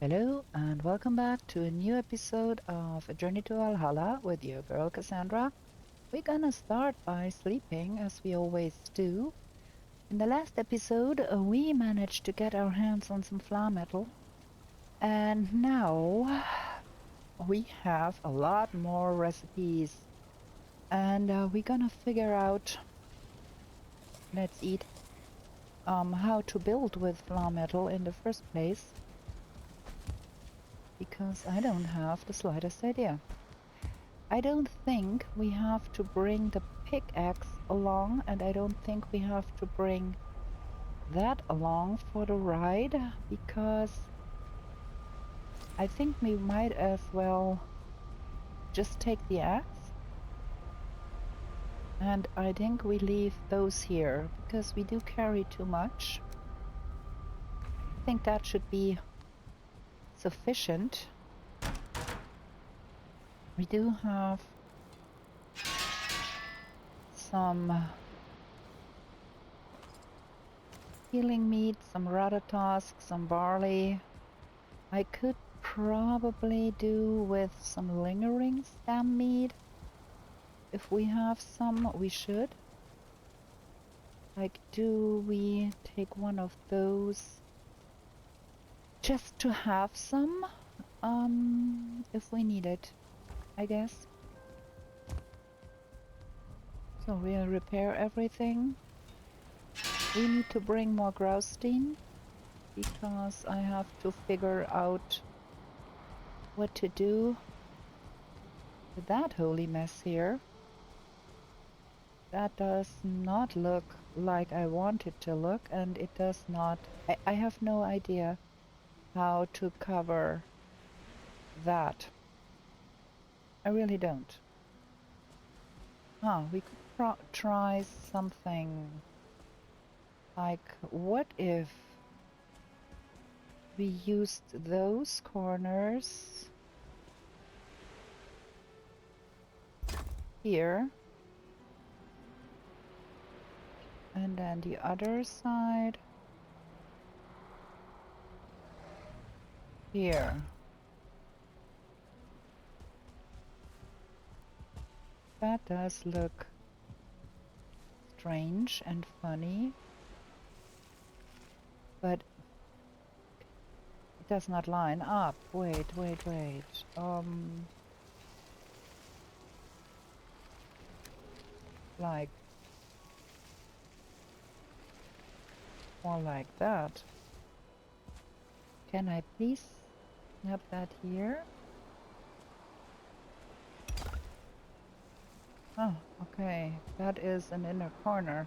Hello and welcome back to a new episode of A Journey to Valhalla with your girl Cassandra. We're gonna start by sleeping as we always do. In the last episode, we managed to get our hands on some flour metal, and now we have a lot more recipes, and we're gonna figure out, let's eat, how to build with flour metal in the first place, because I don't have the slightest idea. I don't think we have to bring the pickaxe along, and I don't think we have to bring that along for the ride, because I think we might as well just take the axe. And I think we leave those here, because we do carry too much. I think that should be sufficient. We do have some healing meat, some ratatosk, some barley. I could probably do with some lingering stem mead. If we have some, we should. Like, do we take one of those just to have some? If we need it, I guess. So we'll repair everything. We need to bring more Graustein because I have to figure out what to do with that holy mess here. That does not look like I want it to look, and it does not. I have no idea how to cover that. I really don't. We could try something like, what if we used those corners here, and then the other side here. That does look strange and funny, but it does not line up. Wait. Like more like that. Can I please snap that here? Oh, okay. That is an inner corner.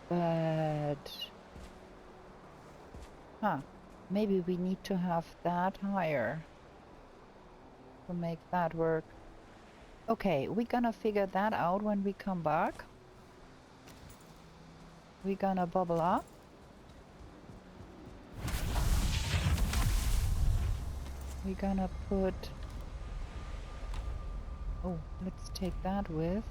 But maybe we need to have that higher to make that work. Okay, we're gonna figure that out when we come back. We're gonna bubble up. We're gonna put... Oh, let's take that with.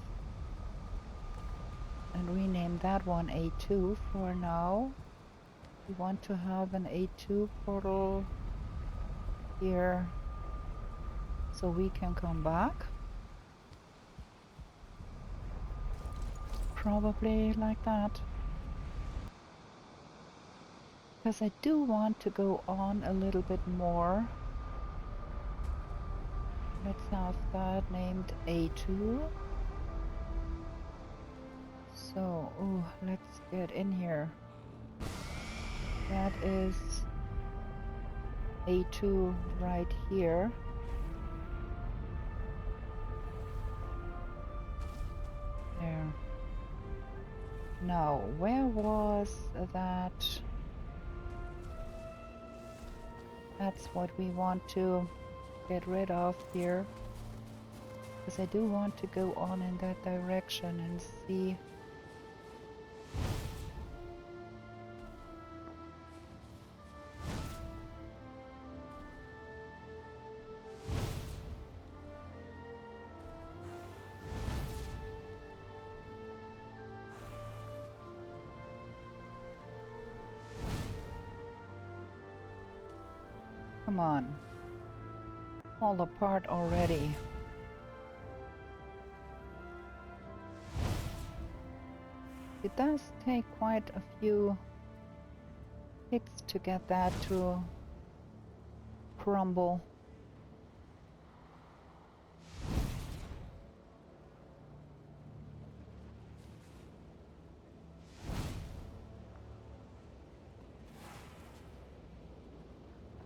And rename that one A2 for now. We want to have an A2 portal here so we can come back. Probably like that. Because I do want to go on a little bit more. Let's have that named A2. So, let's get in here. That is A2 right here. There. Now, where was that? That's what we want to get rid of here. Because I do want to go on in that direction and see. Come on. Fall apart already. It does take quite a few hits to get that to crumble.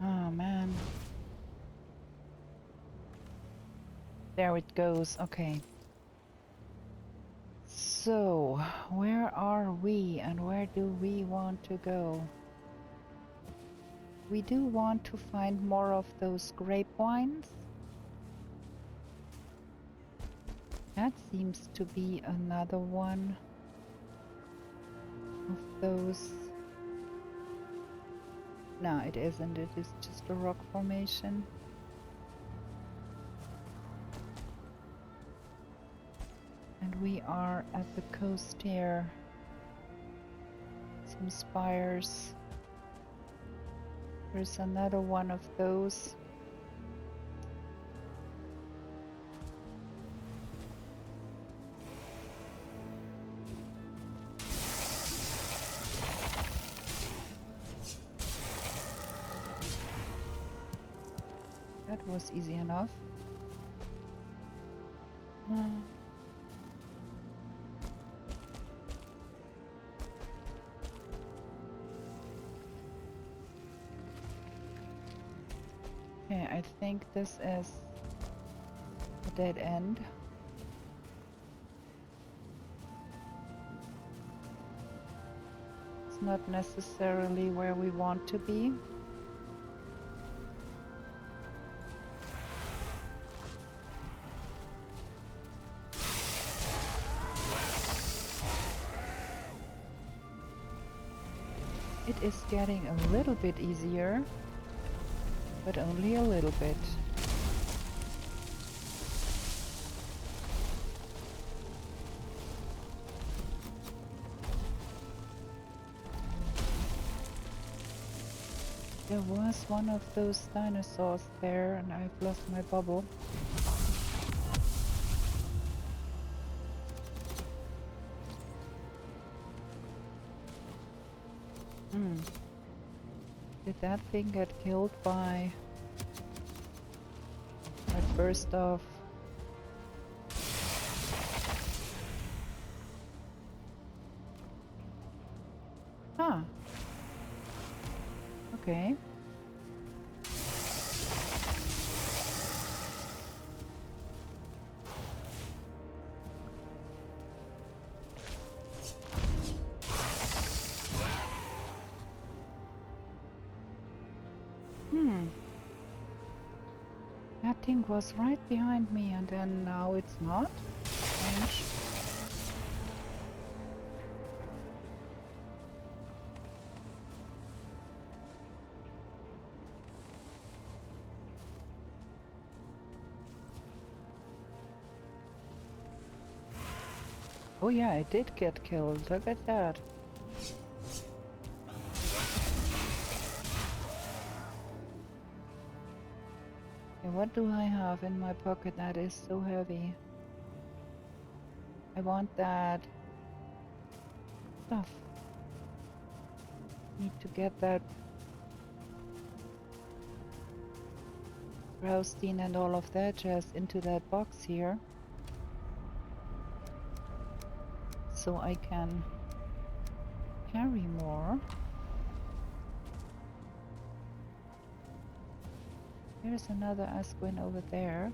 Oh man. There it goes. Okay. So, where are we and where do we want to go? We do want to find more of those grapevines. That seems to be another one of those. No, it isn't. It is just a rock formation. And we are at the coast here. Some spires. There's another one of those. That was easy enough. Okay, I think this is a dead end. It's not necessarily where we want to be. It is getting a little bit easier, but only a little bit. There was one of those dinosaurs there and I've lost my bubble. Did that thing get killed by a burst of... Huh. Okay. That thing was right behind me and then now it's not? Strange. Oh yeah, it did get killed. Look at that. Okay, what do I have in my pocket that is so heavy? I want that stuff. Need to get that Rousteen and all of that jazz into that box here. So I can carry more. There's another Asquin over there.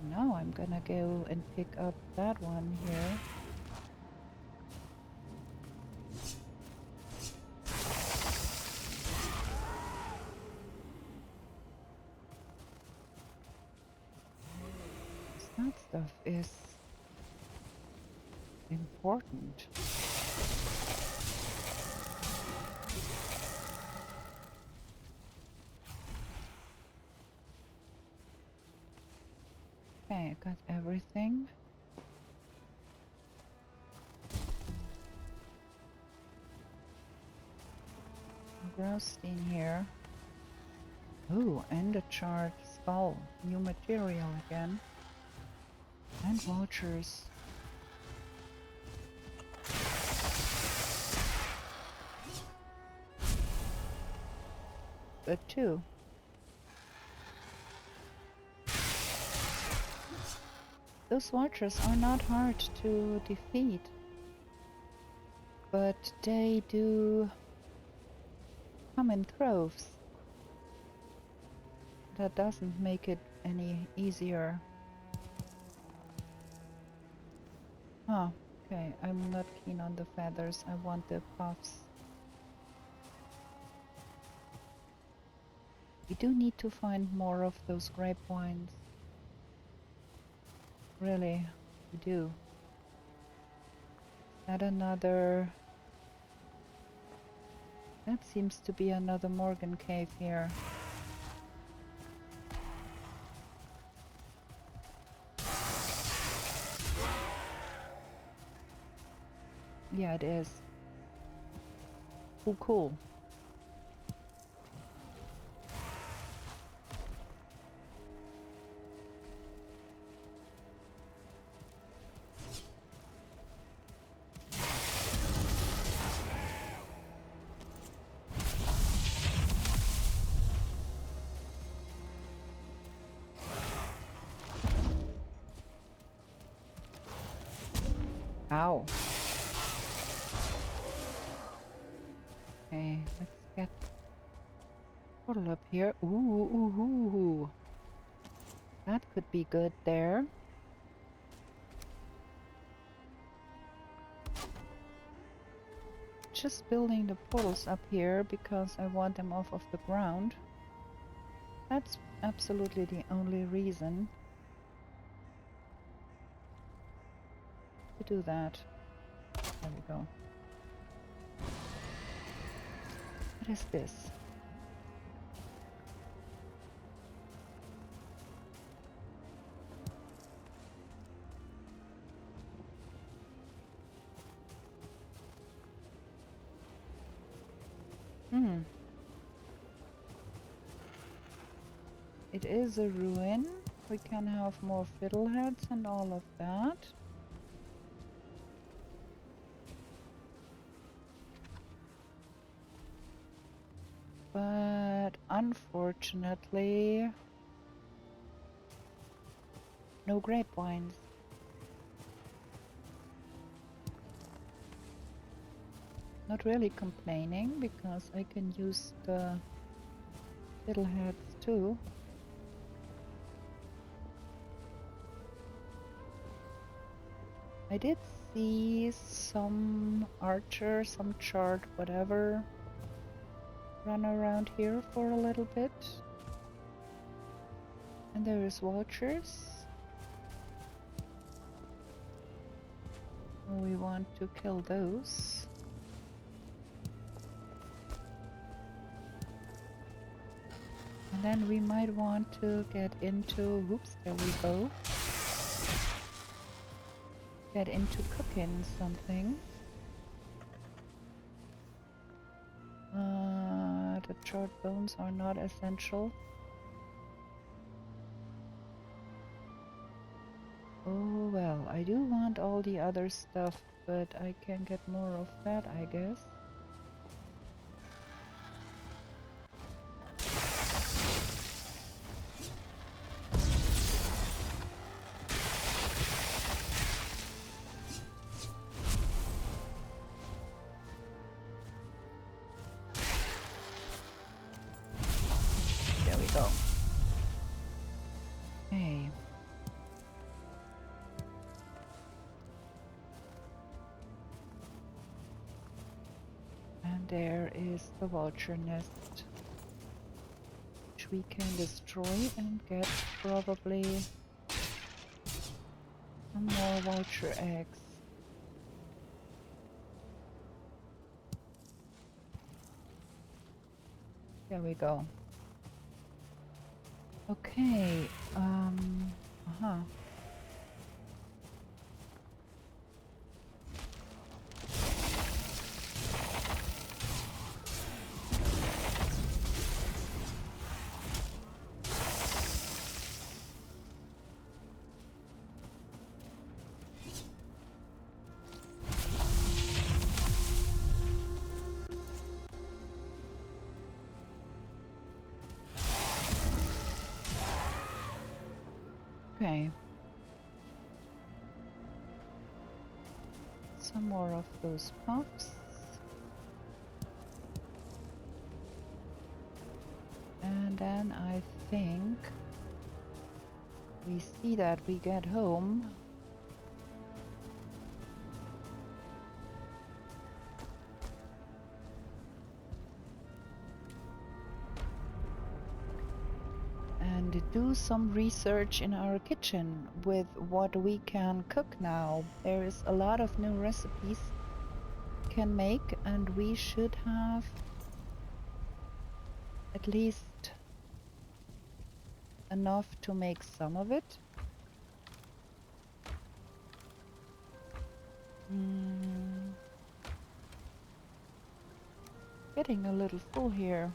Now I'm gonna go and pick up that one here. That stuff is important. Okay, I got everything. Roasting here. Oh, and a charred skull. New material again. And vultures. Good too. Those vultures are not hard to defeat, but they do come in droves. That doesn't make it any easier. Oh, okay, I'm not keen on the feathers, I want the puffs. We do need to find more of those grape wines. Really, we do. Is that another... That seems to be another Morgan cave here. Yeah, it is. Oh, cool. Ow. Okay, let's get portal up here. Ooh. That could be good there. Just building the portals up here because I want them off of the ground. That's absolutely the only reason to do that. There we go. What is this? It is a ruin. We can have more fiddleheads and all of that. But unfortunately, no grape wines. Not really complaining because I can use the fiddleheads too. I did see some archer, some chart, whatever, run around here for a little bit. And there is vultures. We want to kill those. And then we might want to get into, oops, there we go. Get into cooking something. The charred bones are not essential. Oh well, I do want all the other stuff, but I can get more of that, I guess. There we go. Okay. And there is the vulture nest, which we can destroy and get probably some more vulture eggs. There we go. Okay, Okay. Some more of those puffs. And then I think we see that we get home. And do some research in our kitchen with what we can cook now. There is a lot of new recipes we can make, and we should have at least enough to make some of it. Getting a little full here.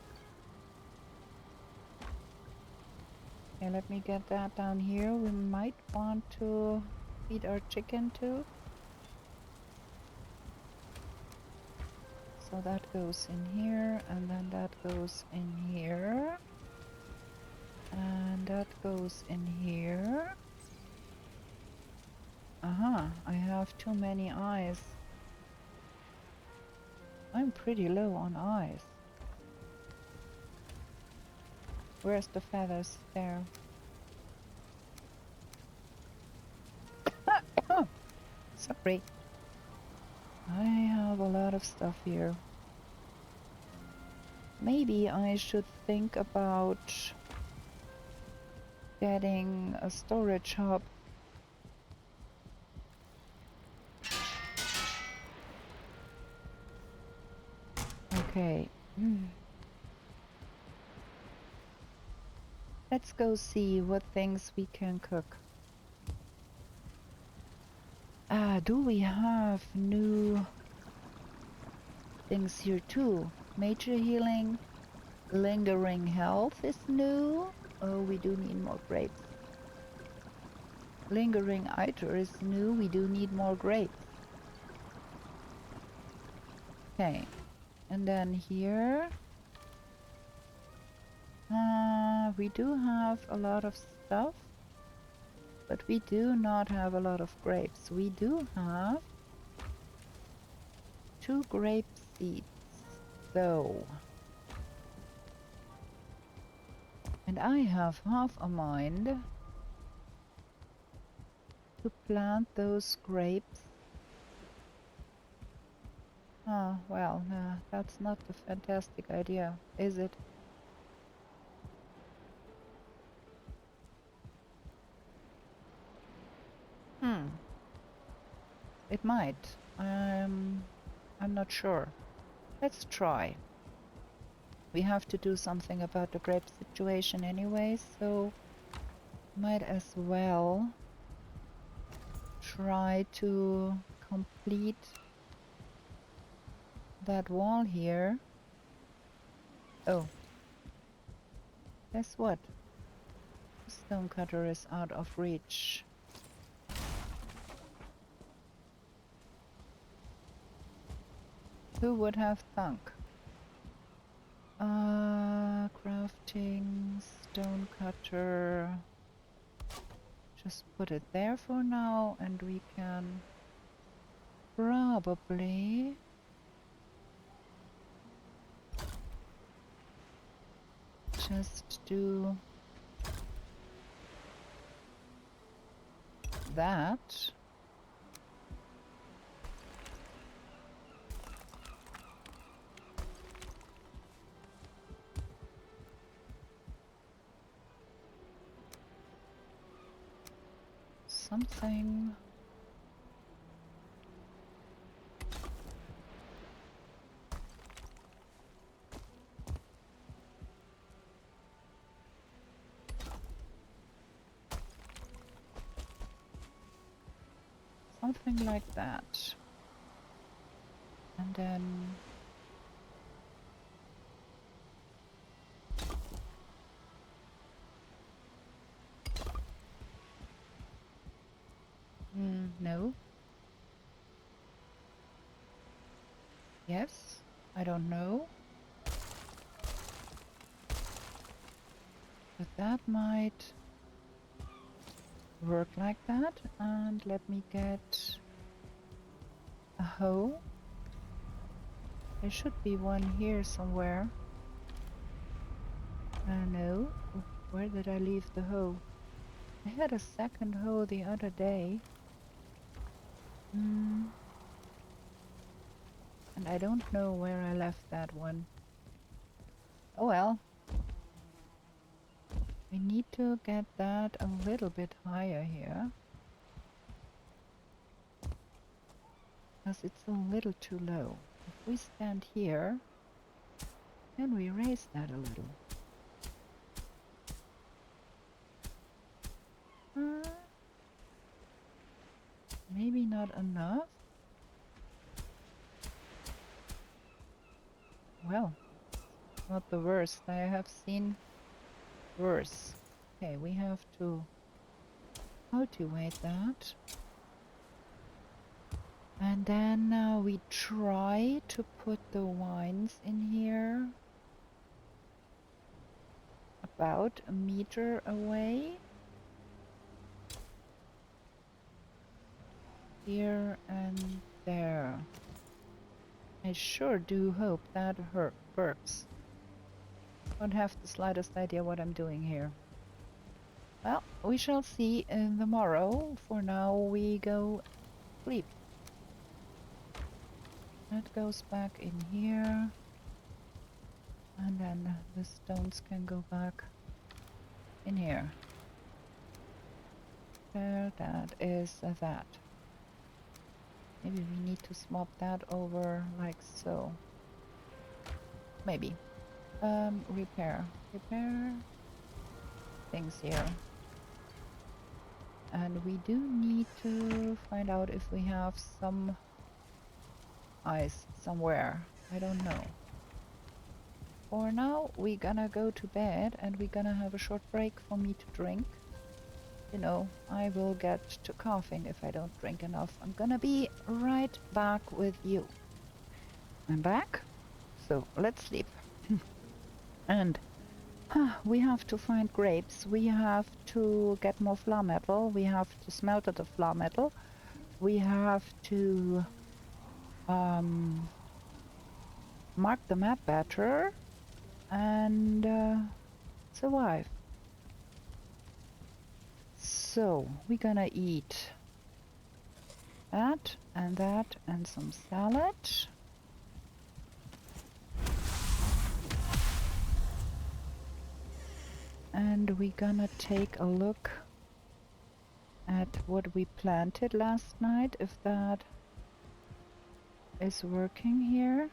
Okay, let me get that down here. We might want to feed our chicken too. So that goes in here, and then that goes in here. And that goes in here. Aha, I have too many eyes. I'm pretty low on eyes. Where's the feathers? There. Oh, sorry. I have a lot of stuff here. Maybe I should think about getting a storage hub. Okay. Let's go see what things we can cook. Do we have new things here too? Major healing, lingering health is new. Oh, we do need more grapes. Lingering item is new. We do need more grapes. Okay, and then here, we do have a lot of stuff, but we do not have a lot of grapes. We do have 2 grape seeds, though. And I have half a mind to plant those grapes. Oh, well, that's not a fantastic idea, is it? It might. I'm not sure. Let's try. We have to do something about the grape situation anyway, so might as well try to complete that wall here. Oh. Guess what? The stonecutter is out of reach. Who would have thunk? Crafting, stonecutter. Just put it there for now, and we can probably just do that. Something. Something like that. And then no. Yes, I don't know. But that might work like that. And let me get a hoe. There should be one here somewhere. No. Where did I leave the hoe? I had a second hoe the other day. And I don't know where I left that one. Oh well. We need to get that a little bit higher here. Because it's a little too low. If we stand here, can we raise that a little? Maybe not enough. Well, not the worst. I have seen worse. Okay, we have to cultivate that. And then we try to put the vines in here. About a meter away. Here and there. I sure do hope that works. Don't have the slightest idea what I'm doing here. Well, we shall see in the morrow. For now, we go sleep. That goes back in here. And then the stones can go back in here. There, that is that. Maybe we need to swap that over like so. Maybe. Repair things here. And we do need to find out if we have some ice somewhere. I don't know. For now, we're gonna go to bed and we're gonna have a short break for me to drink. You know, I will get to coughing if I don't drink enough. I'm gonna be right back with you. I'm back. So let's sleep. And we have to find grapes. We have to get more flour metal. We have to smelt the flour metal. We have to mark the map better and survive. So we're gonna eat that and some salad. And we're gonna take a look at what we planted last night, if that is working here.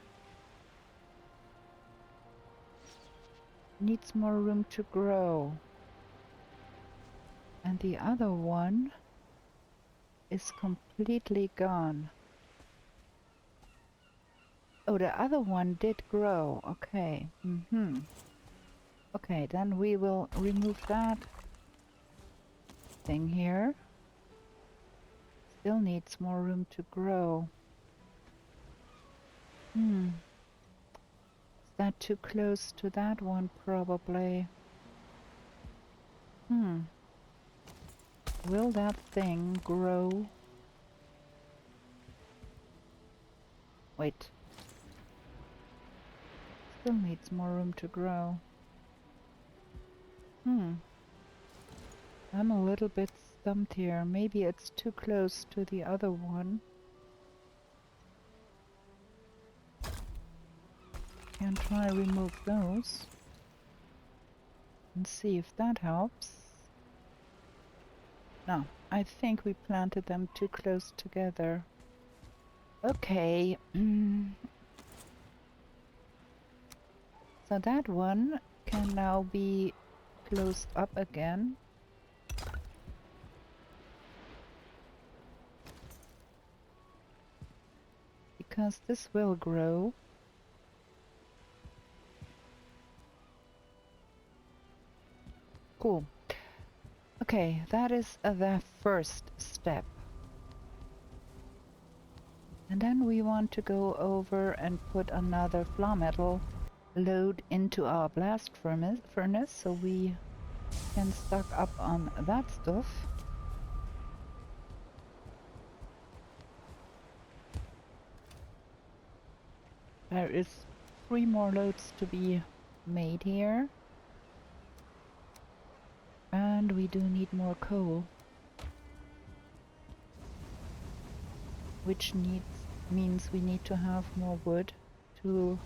Needs more room to grow. And the other one is completely gone. Oh, the other one did grow. Okay. Okay, then we will remove that thing here. Still needs more room to grow. Is that too close to that one? Probably. Will that thing grow? Wait. Still needs more room to grow. I'm a little bit stumped here. Maybe it's too close to the other one. Can try remove those. And see if that helps. No, I think we planted them too close together. Okay. So that one can now be closed up again. Because this will grow. Cool. Okay, that is the first step. And then we want to go over and put another flour metal load into our blast furnace so we can stock up on that stuff. There is 3 more loads to be made here. And we do need more coal. Which means we need to have more wood to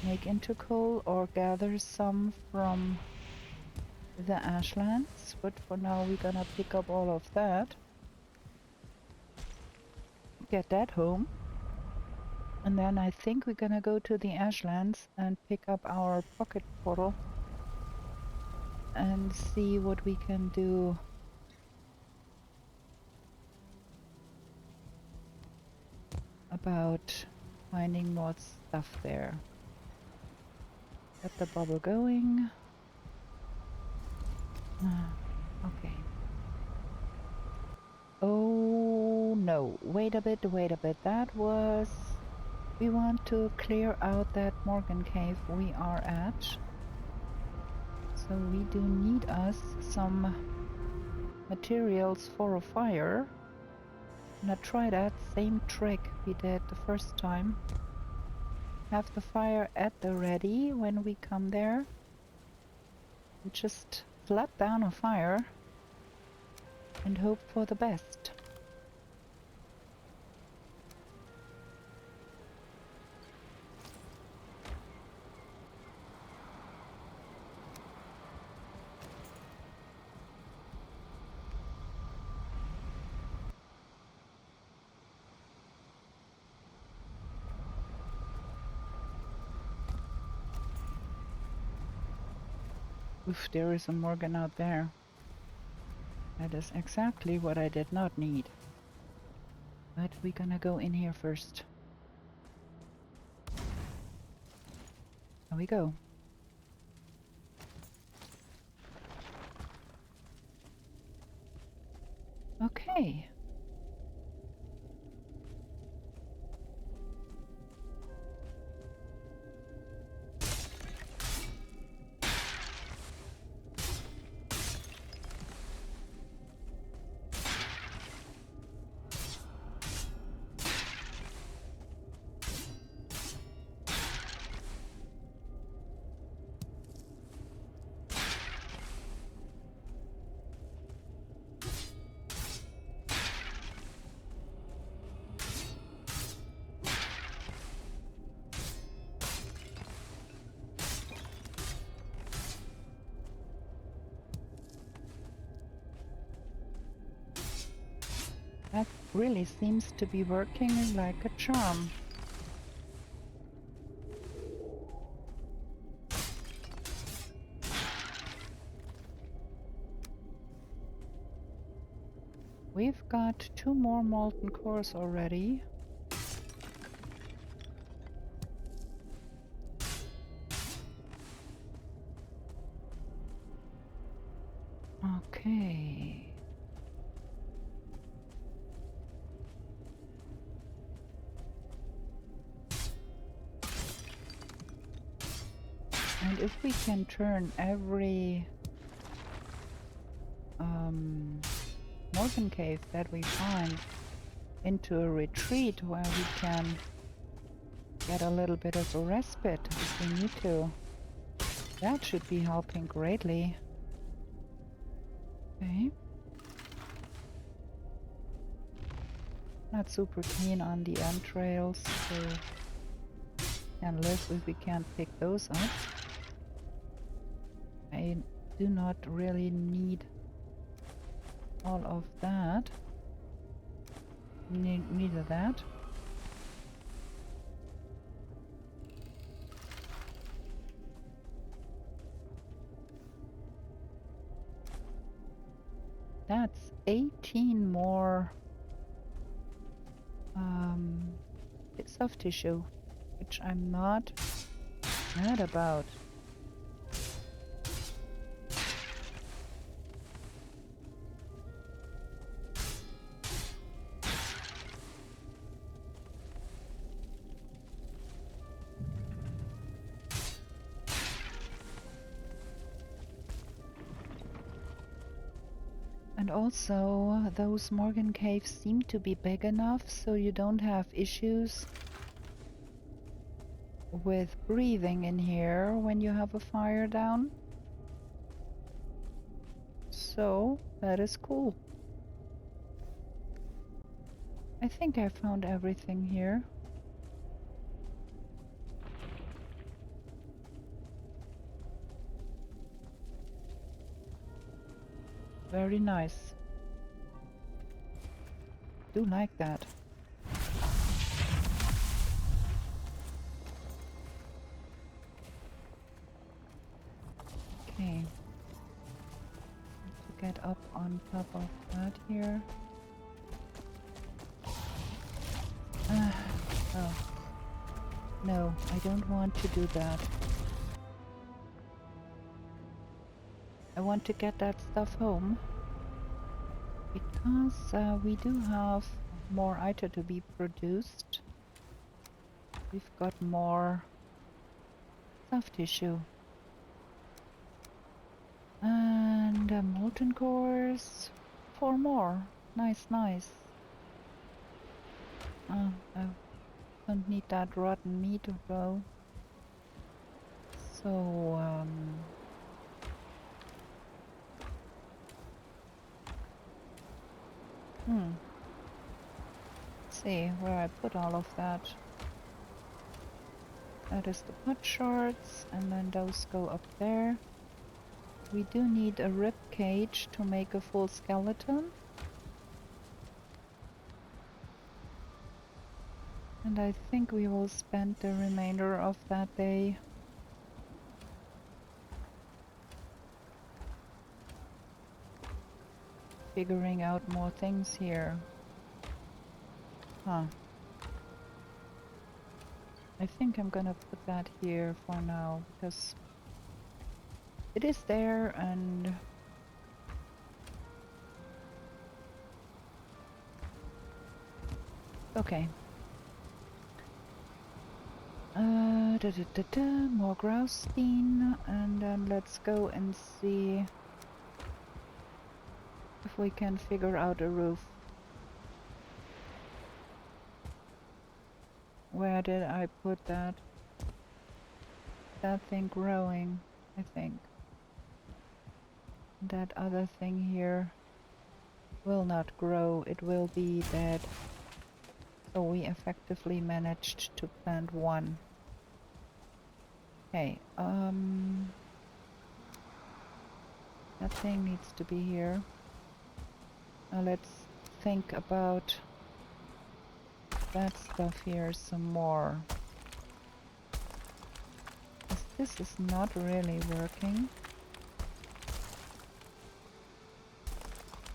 make into coal or gather some from the Ashlands. But for now we're gonna pick up all of that. Get that home. And then I think we're gonna go to the Ashlands and pick up our pocket portal and see what we can do about finding more stuff there. Get the bubble going. Okay. Oh no, wait a bit. That was... We want to clear out that Morgan cave we are at. So we do need us some materials for a fire. I'm gonna try that same trick we did the first time. Have the fire at the ready when we come there. And just slap down a fire and hope for the best. Oof, there is a Morgan out there. That is exactly what I did not need. But we're gonna go in here first. There we go. Okay. That really seems to be working like a charm. We've got 2 more molten cores already. Okay. And if we can turn every Morgan cave that we find into a retreat where we can get a little bit of a respite if we need to, that should be helping greatly. Okay. Not super keen on the entrails, so can live if we can't pick those up. I do not really need all of that. Neither that. That's 18 more soft tissue, which I'm not mad about. And also, those Morgan caves seem to be big enough so you don't have issues with breathing in here when you have a fire down. So that is cool. I think I found everything here. Very nice. Do like that. Okay. To get up on top of that here. Oh. No, I don't want to do that. I want to get that stuff home. Because we do have more item to be produced. We've got more soft tissue. And molten cores. 4 more. Nice, nice. I don't need that rotten meat though. So, let's see where I put all of that. That is the pot shards, and then those go up there. We do need a rib cage to make a full skeleton. And I think we will spend the remainder of that day figuring out more things here. Huh. I think I'm gonna put that here for now, because it is there and okay. More Graustein, and then let's go and see if we can figure out a roof. Where did I put that? That thing growing, I think. That other thing here will not grow, it will be dead. So we effectively managed to plant one. Okay, that thing needs to be here. Now let's think about that stuff here some more. This is not really working.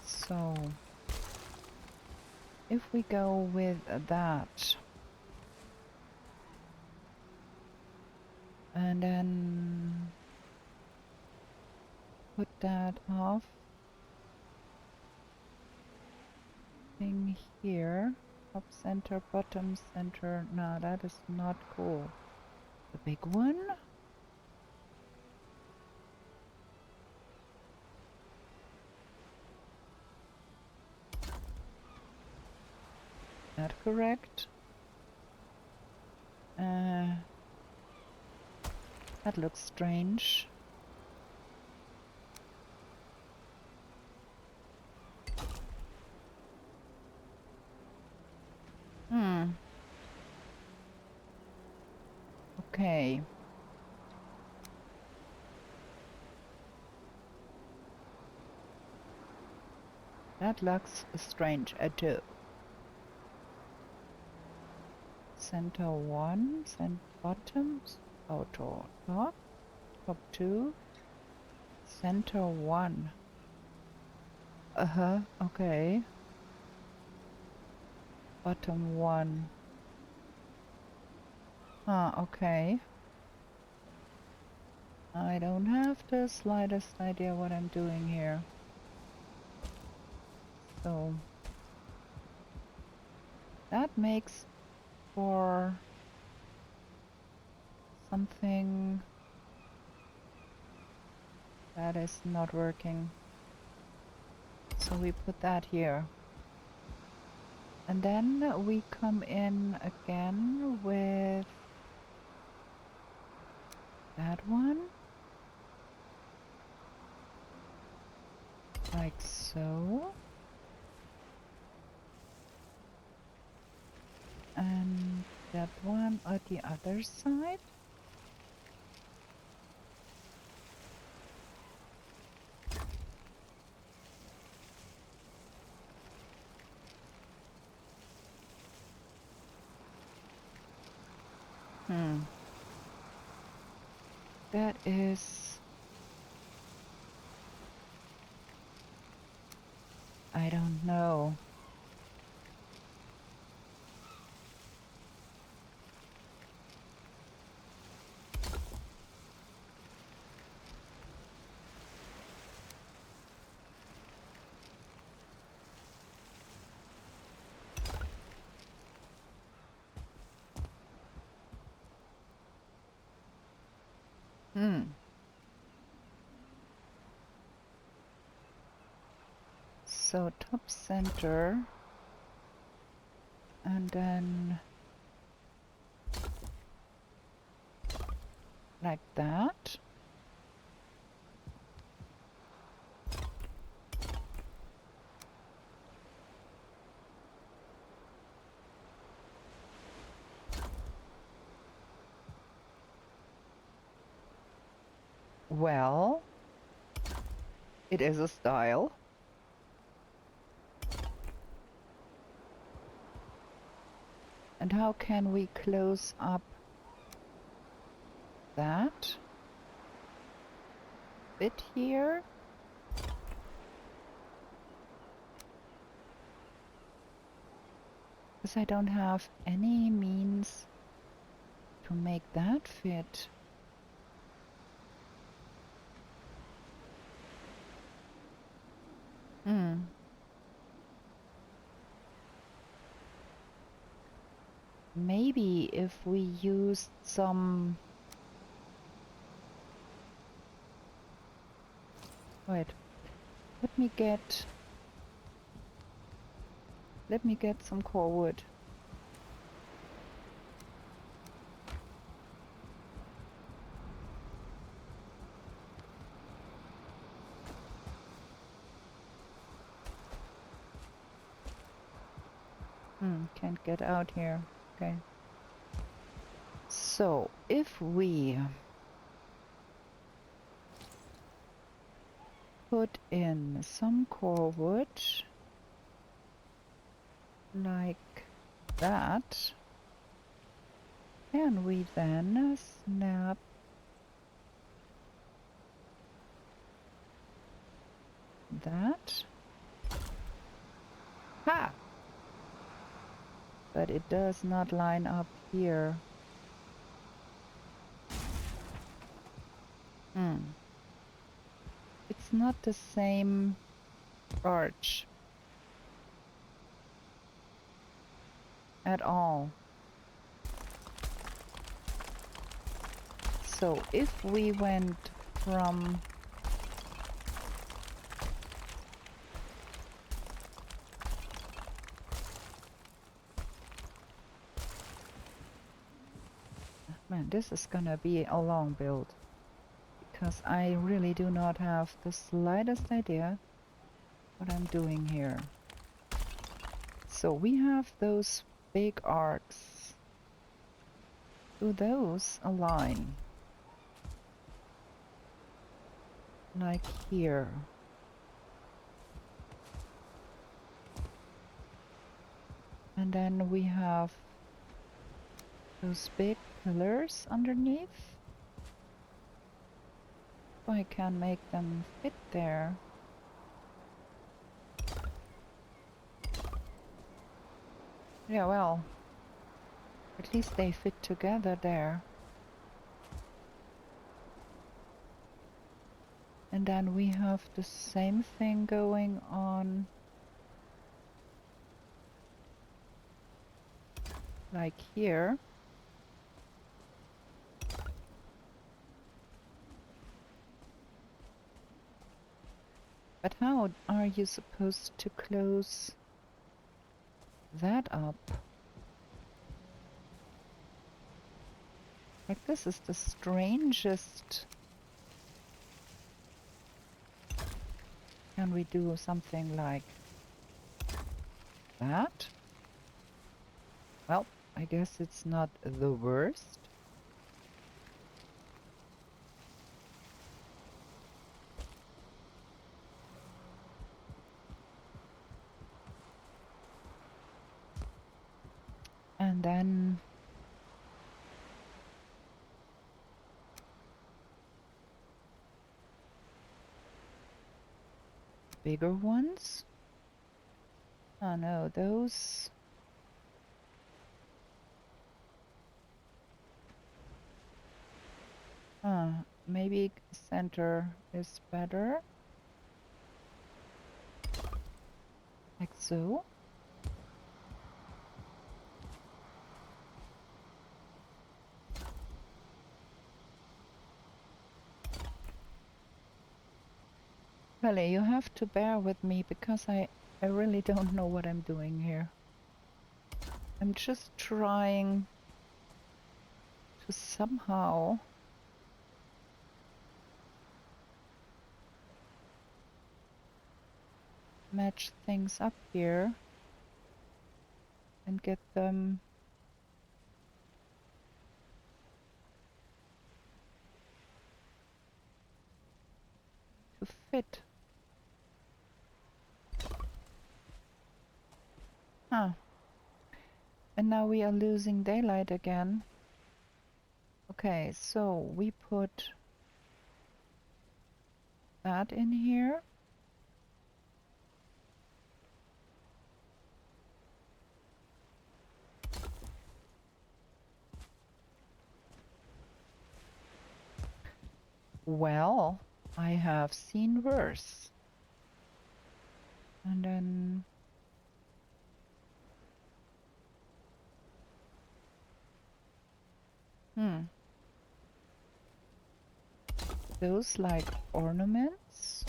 So, if we go with that, and then put that off thing here, top center, bottom center. No, that is not cool. The big one? That correct? That looks strange. Okay. That looks strange too. Center 1, center bottoms, auto top, top 2, center 1. Okay. Bottom 1. Okay. I don't have the slightest idea what I'm doing here. So that makes for something that is not working. So we put that here. And then we come in again with that one. Like so. And that one at the other side. That is... I don't know. So top center. And then like that. Well, it is a style. And how can we close up that bit here? Because I don't have any means to make that fit. Maybe if we used some... Wait, let me get some core wood. Can't get out here. Okay. So, if we put in some core wood like that, can we then snap that? Ha! But it does not line up here. It's not the same arch at all. So if we went from man, this is gonna be a long build because I really do not have the slightest idea what I'm doing here. So we have those big arcs. Do those align? Like here. And then we have those big pillars underneath. So I can make them fit there. Yeah, well, at least they fit together there. And then we have the same thing going on like here. But how are you supposed to close that up? Like, this is the strangest. Can we do something like that? Well, I guess it's not the worst. And then bigger ones. Oh no, those. Maybe center is better. Like so. Really, you have to bear with me because I really don't know what I'm doing here. I'm just trying to somehow match things up here and get them to fit. Huh. And now we are losing daylight again. Okay, so we put that in here. Well, I have seen worse. And then those like ornaments.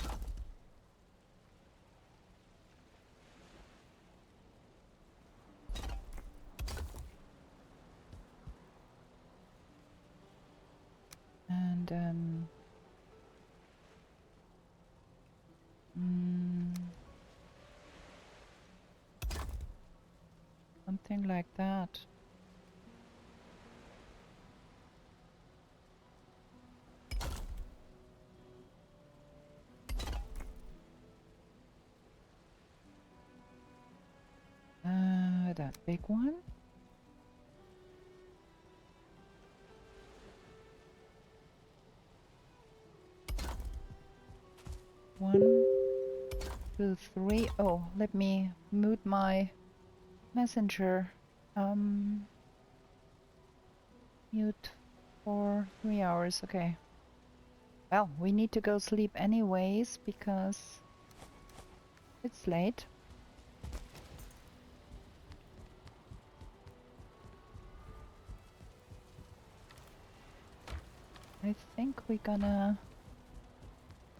And then something like that. That big one. One, two, three. Oh, let me mute my messenger. Mute for 3 hours. Okay. Well, we need to go sleep anyways because it's late. I think we're gonna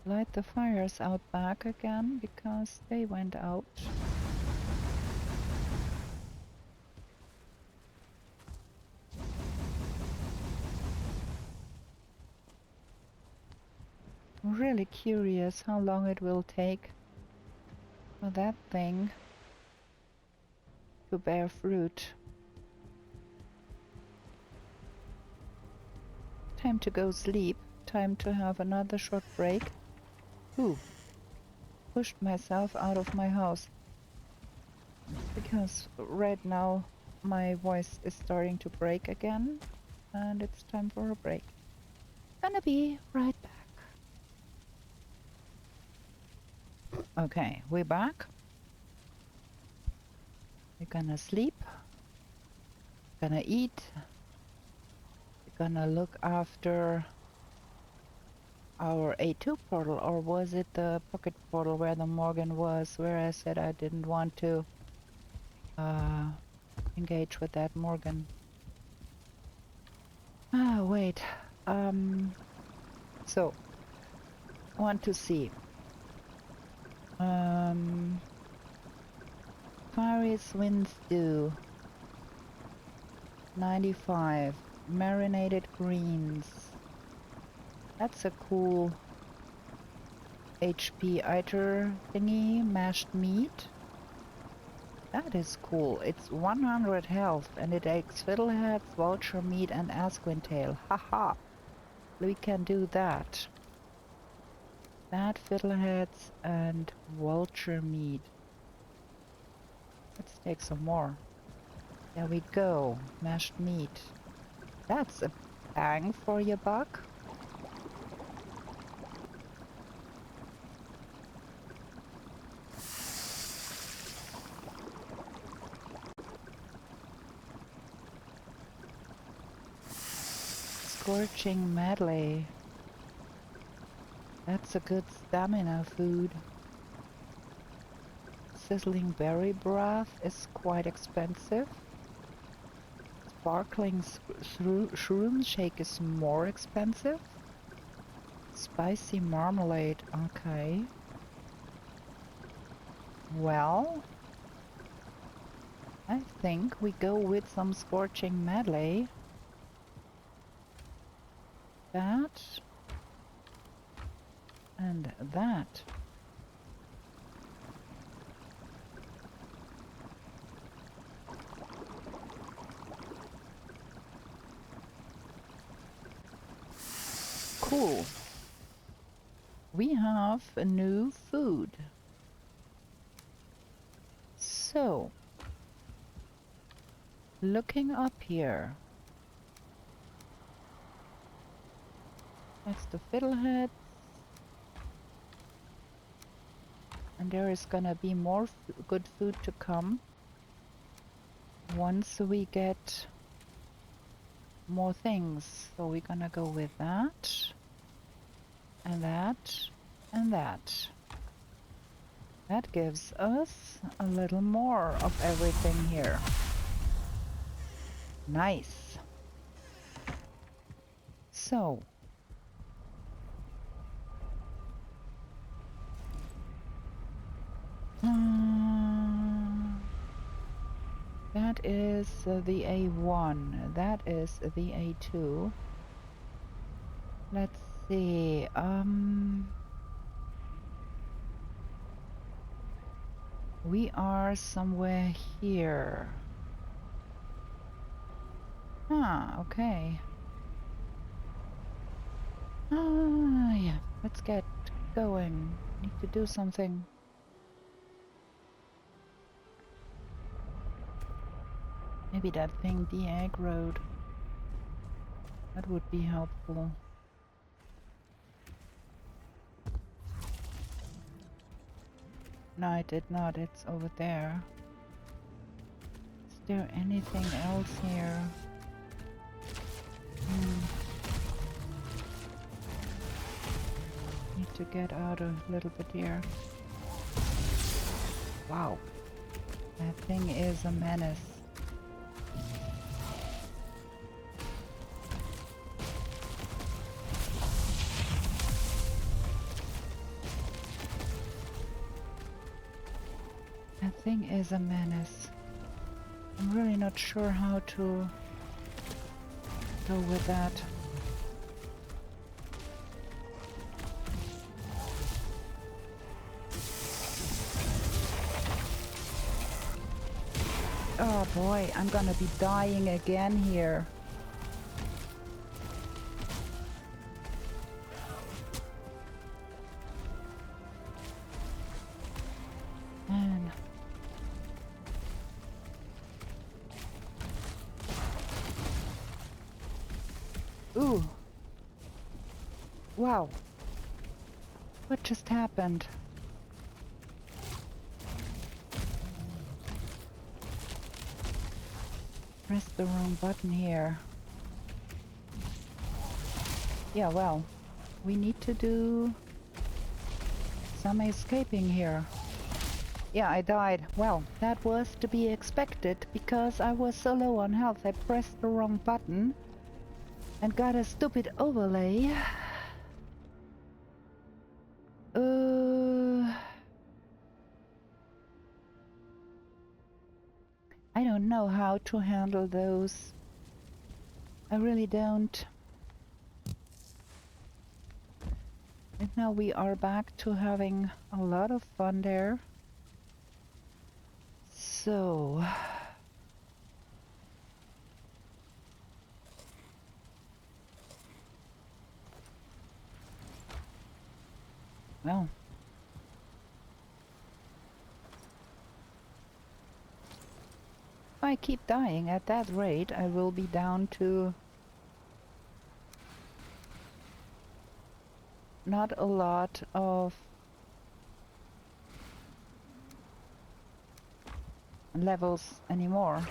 light the fires out back again because they went out. I'm really curious how long it will take for that thing to bear fruit. Time to go sleep. Time to have another short break. Ooh, pushed myself out of my house because right now my voice is starting to break again and it's time for a break. Gonna be right back. Okay, we're back. We're gonna sleep. Gonna eat. We're gonna look after our A2 portal, or was it the pocket portal where the Morgan was, where I said I didn't want to engage with that Morgan. Ah, wait. So, want to see. Far East winds do 95. marinated greens. That's a cool HP eater thingy. Mashed meat. That is cool. It's 100 health and it takes fiddleheads, vulture meat, and asquin tail. Haha! We can do that. That fiddleheads and vulture meat. Let's take some more. There we go. Mashed meat. That's a bang for your buck. Scorching medley. That's a good stamina food. Sizzling berry broth is quite expensive. Sparkling shroom shake is more expensive. Spicy marmalade, okay. Well, I think we go with some scorching medley. That and that. Cool. We have a new food. So, looking up here. That's the fiddlehead. And there is gonna be more good food to come once we get more things. So we're gonna go with that. And that. And that. That gives us a little more of everything here. Nice. So. That is the A1. That is the A2. Let's see. We are somewhere here. Ah, okay. Yeah. Let's get going. Need to do something. Maybe that thing de-aggroed. That would be helpful. No, I did not. It's over there. Is there anything else here? Need to get out a little bit here. Wow. That thing is a menace. That thing is a menace. I'm really not sure how to go with that. Oh boy, I'm gonna be dying again here. Man. Ooh. Wow. What just happened? Press the wrong button here. Yeah, well, we need to do some escaping here. Yeah, I died. Well, that was to be expected because I was so low on health. I pressed the wrong button and got a stupid overlay. I don't know how to handle those I really don't. And now we are back to having a lot of fun there. So... well... if I keep dying at that rate, I will be down to... not a lot of... levels anymore.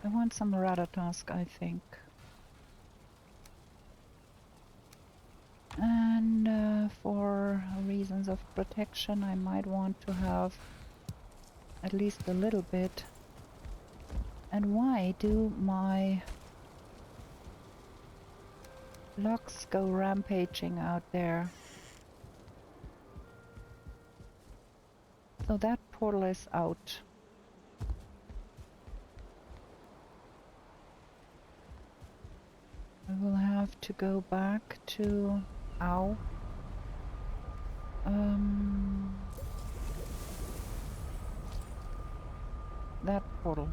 I want some Ratatosk, I think. And for reasons of protection, I might want to have at least a little bit. And why do my locks go rampaging out there? So that portal is out. I will have to go back to... ow. That portal.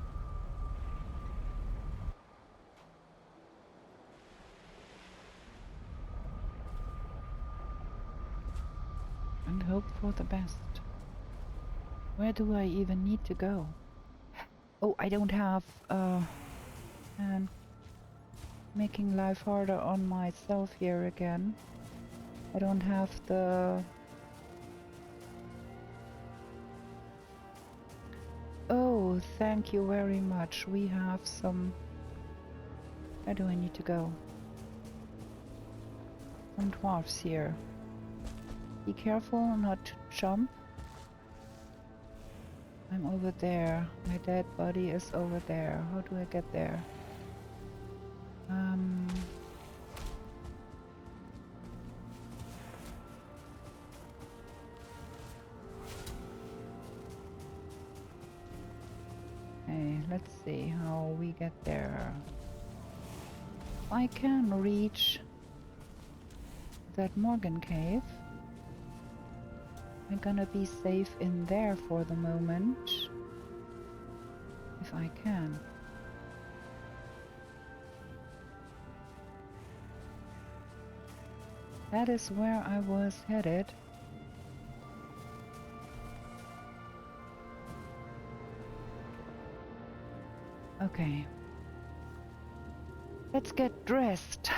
And hope for the best. Where do I even need to go? Oh, I don't have... and making life harder on myself here again. I don't have the... oh, thank you very much. We have some... where do I need to go? Some dwarfs here. Be careful not to jump. I'm over there. My dead body is over there. How do I get there? Okay, let's see how we get there. I can reach that Morgan cave. I'm gonna be safe in there for the moment. If I can. That is where I was headed. Okay. Let's get dressed.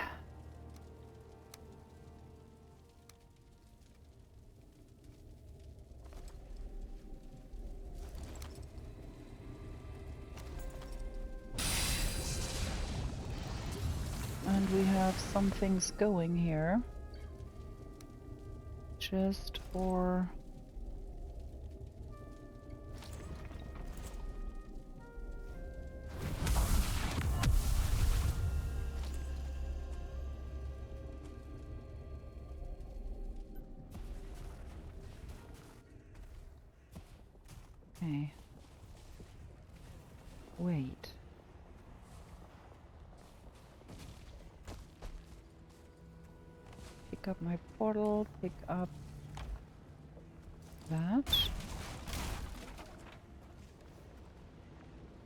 And we have some things going here. Just for... okay. Wait. Pick up my portal, pick up that.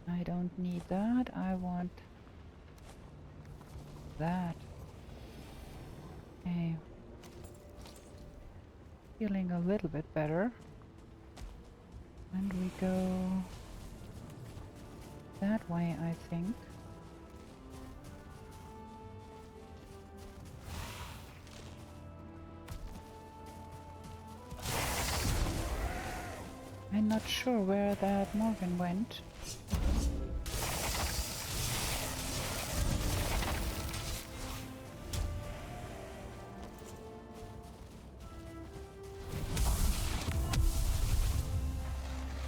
I don't need that, I want that. Okay. Feeling a little bit better. And we go that way, I think. I'm not sure where that Morgan went.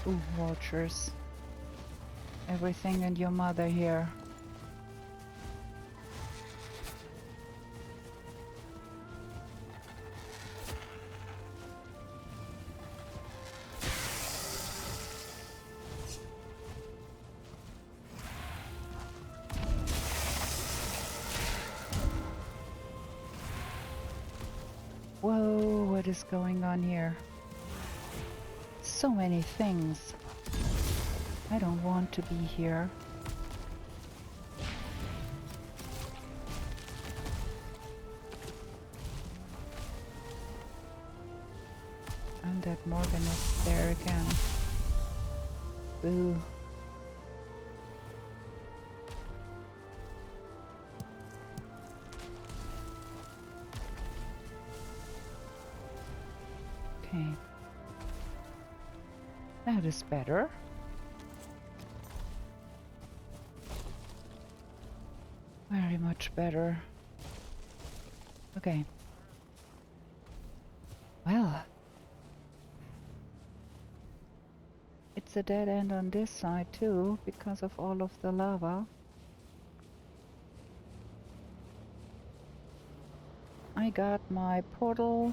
Ooh, vultures. Everything and your mother here. Whoa, what is going on here? So many things. I don't want to be here. And that Morgan is there again. Boo. Okay. That is better. Very much better. Okay. Well. It's a dead end on this side too, because of all of the lava. I got my portal.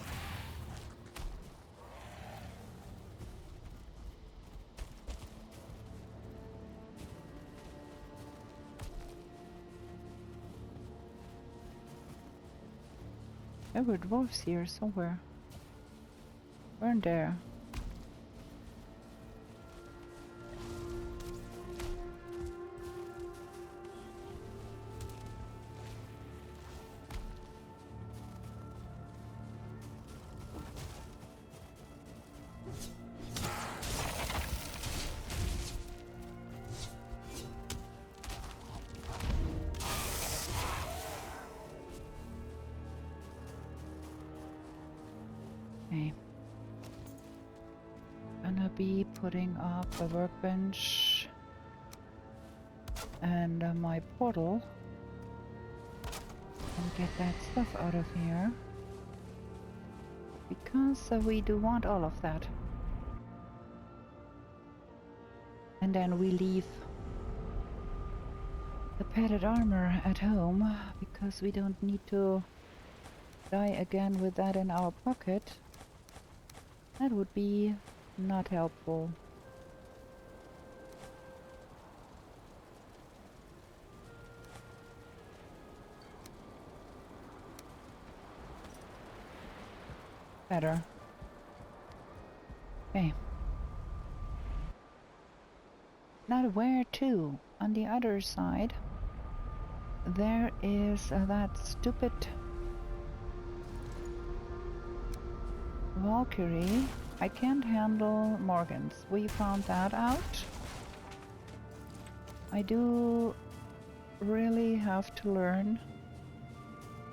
There were dwarves here somewhere. Weren't there? Okay. Gonna be putting up a workbench and my portal and get that stuff out of here, because we do want all of that. And then we leave the padded armor at home, because we don't need to die again with that in our pocket. That would be not helpful. Better. Okay. Now where to? On the other side there is that stupid Valkyrie. I can't handle Morgans. We found that out. I do really have to learn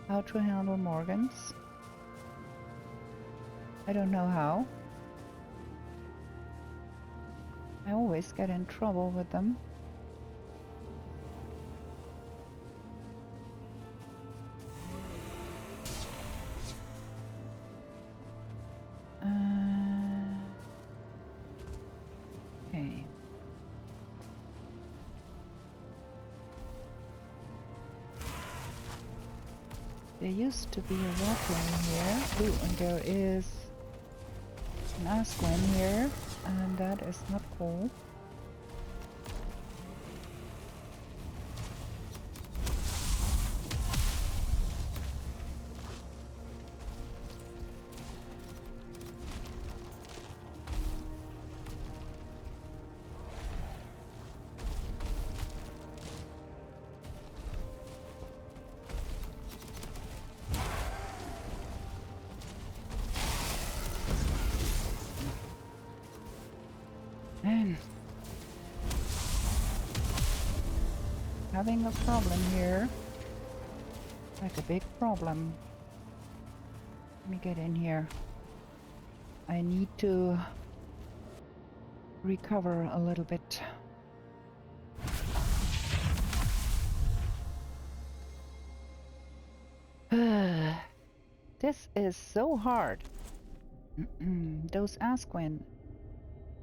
how to handle Morgans. I don't know how. I always get in trouble with them. Okay. There used to be a Valkyrie here. Ooh, and there is an Ashland here, and that is not cool. Man, having a problem here, like a big problem. Let me get in here. I need to recover a little bit. This is so hard. Those Asquin.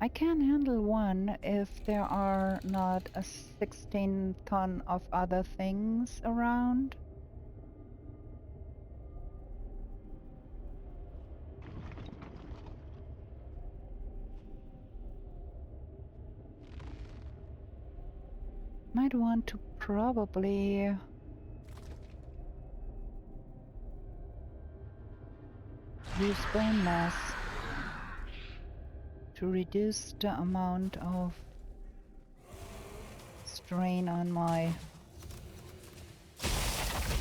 I can handle one if there are not a 16 ton of other things around. Might want to probably use bone mass to reduce the amount of strain on my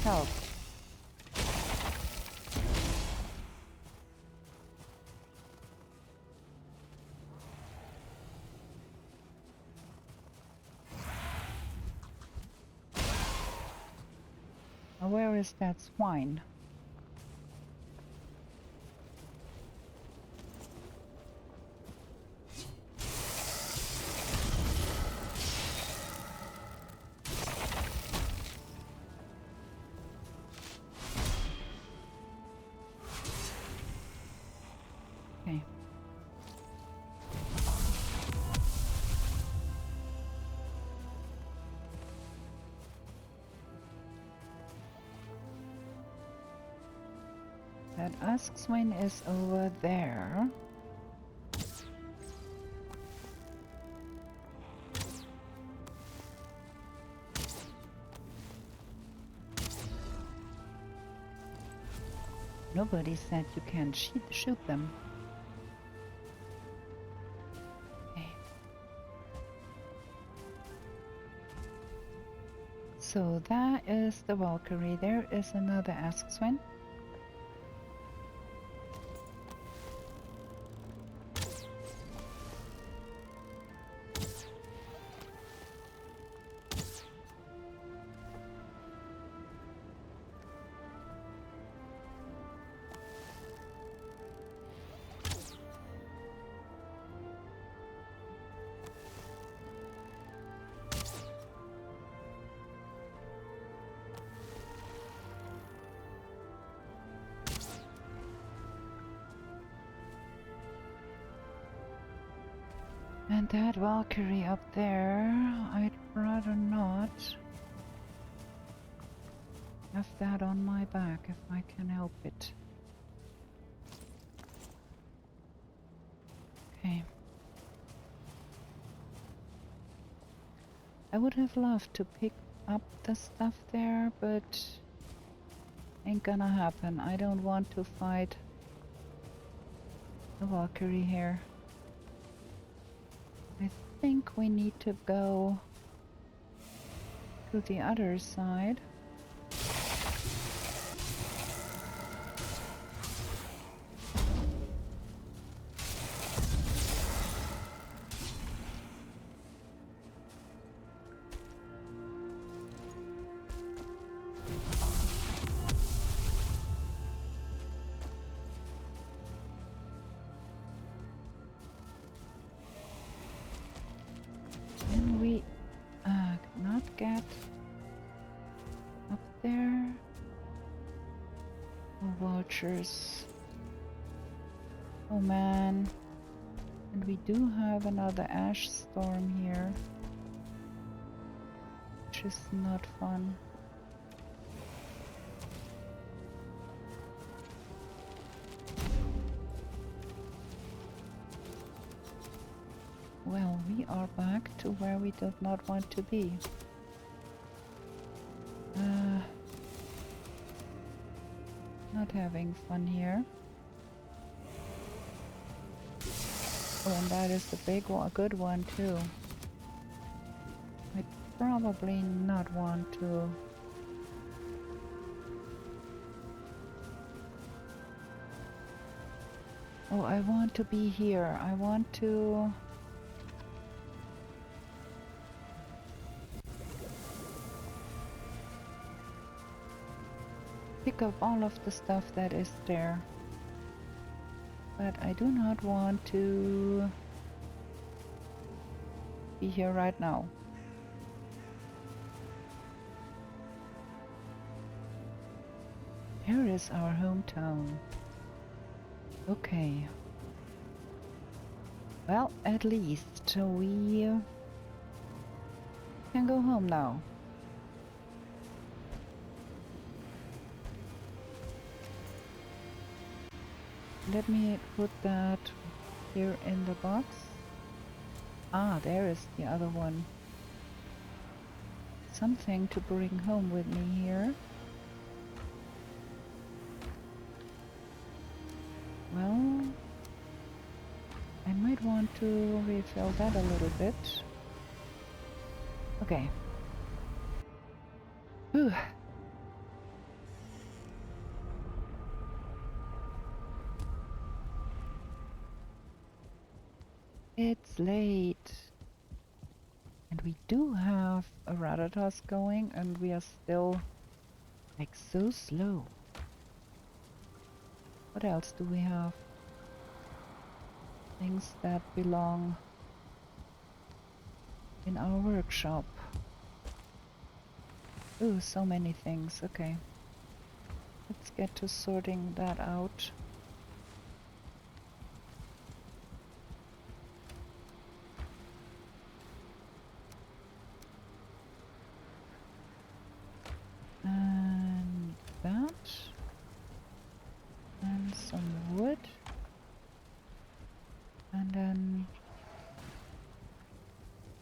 health. Where is that swine? Okay. That Askswin is over there. Nobody said you can't shoot them. Okay. So that is the Valkyrie. There is another Askswin. And that Valkyrie up there, I'd rather not have that on my back if I can help it. Okay. I would have loved to pick up the stuff there, but ain't gonna happen. I don't want to fight the Valkyrie here. I think we need to go to the other side. Can we not get up there? Oh, vultures. Oh man. And we do have another ash storm here, which is not fun. Well, we are back to where we did not want to be. Not having fun here. Oh, and that is the big one, a good one too. I'd probably not want to. Oh, I want to be here. I want to pick up all of the stuff that is there. But I do not want to be here right now. Here is our hometown. Okay. Well, at least we can go home now. Let me put that here in the box. Ah, there is the other one. Something to bring home with me here. refill that a little bit. Okay. Whew. It's late. And we do have a Rattatas going, and we are still like so slow. What else do we have? Things that belong in our workshop. Ooh, so many things. Okay. Let's get to sorting that out. And that. And some wood. And then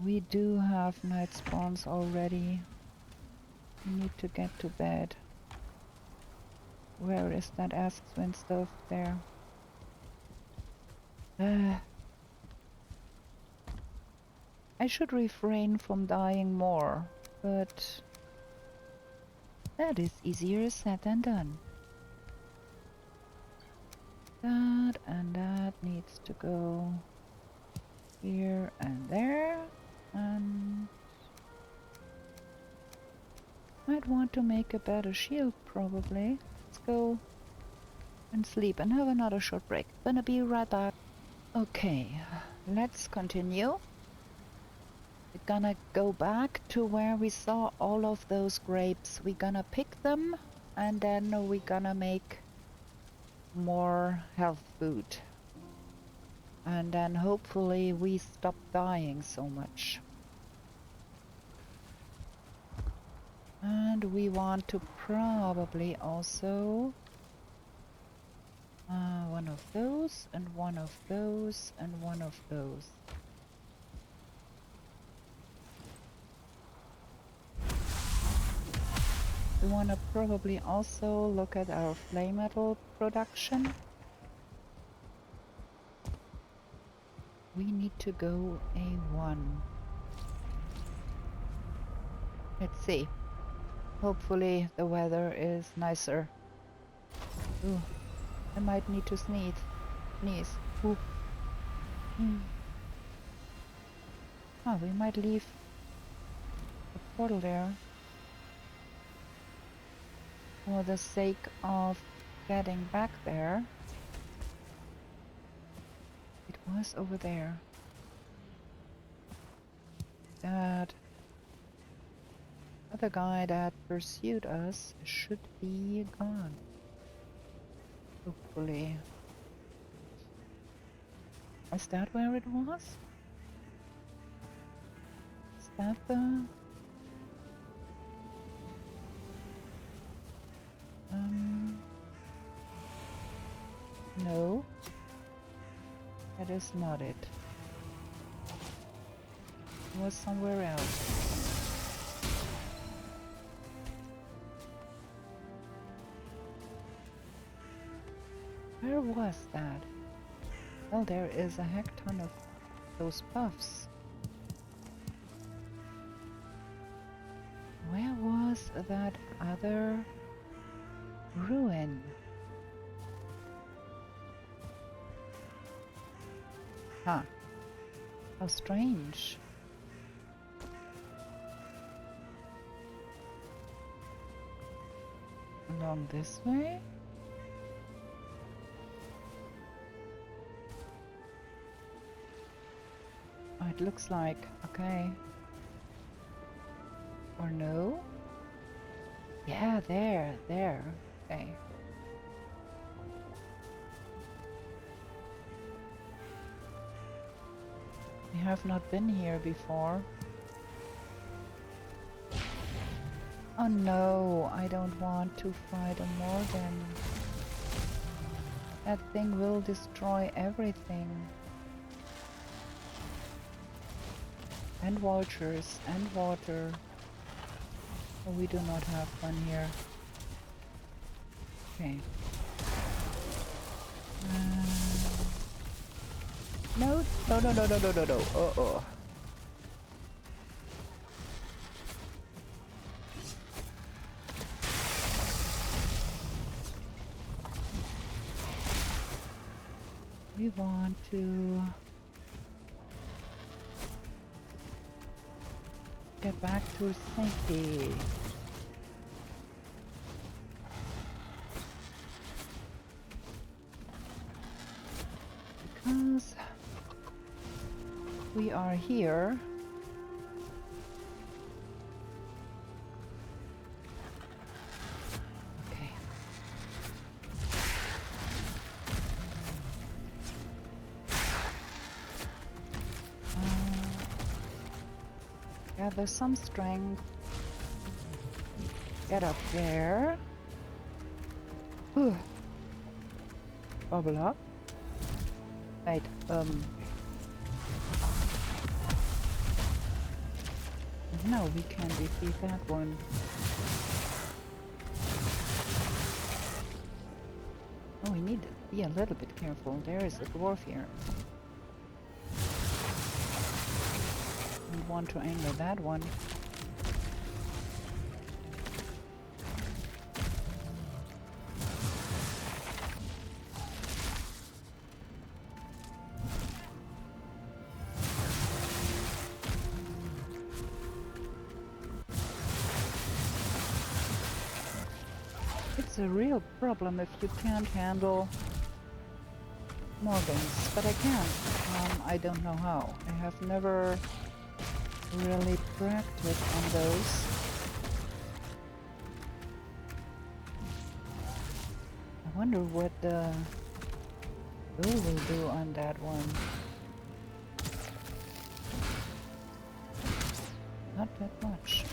we do have night spawns already. We need to get to bed. Where is that Ask Swin stuff? There. I should refrain from dying more, but that is easier said than done. That and that needs to go here and there, and might want to make a better shield probably. Let's go and sleep and have another short break. Gonna be right back. Okay, let's continue. We're gonna go back to where we saw all of those grapes. We're gonna pick them and then we're gonna make more health food. And then hopefully we stop dying so much. And we want to probably also one of those and one of those and one of those. We want to probably also look at our flame metal production. We need to go A1. Let's see. Hopefully the weather is nicer. Ooh, I might need to sneeze. Ooh. Oh, we might leave the portal there for the sake of getting back there. It was over there. That other guy that pursued us should be gone. Hopefully. Is that where it was? Is that the... No. That is not it. It was somewhere else. Where was that? Well, there is a heck ton of those puffs. Where was that other ruin? Huh. How strange. Along this way? Oh, it looks like, okay. Or no? Yeah, there, okay. We have not been here before. Oh no, I don't want to fight a Morgan. That thing will destroy everything. And vultures and water. Oh, we do not have fun here. Okay. No, no, no, no, no, no, no, no. Uh-oh. We want to get back to safety. Because we are here. Okay. Gather some strength. Get up there. Whew. Bubble up. Wait, no, we can defeat that one. Oh, we need to be a little bit careful. There is a dwarf here. We want to aim at that one. It's a real problem if you can't handle Morgans, but I can. I don't know how. I have never really practiced on those. I wonder what the bull will do on that one. Not that much.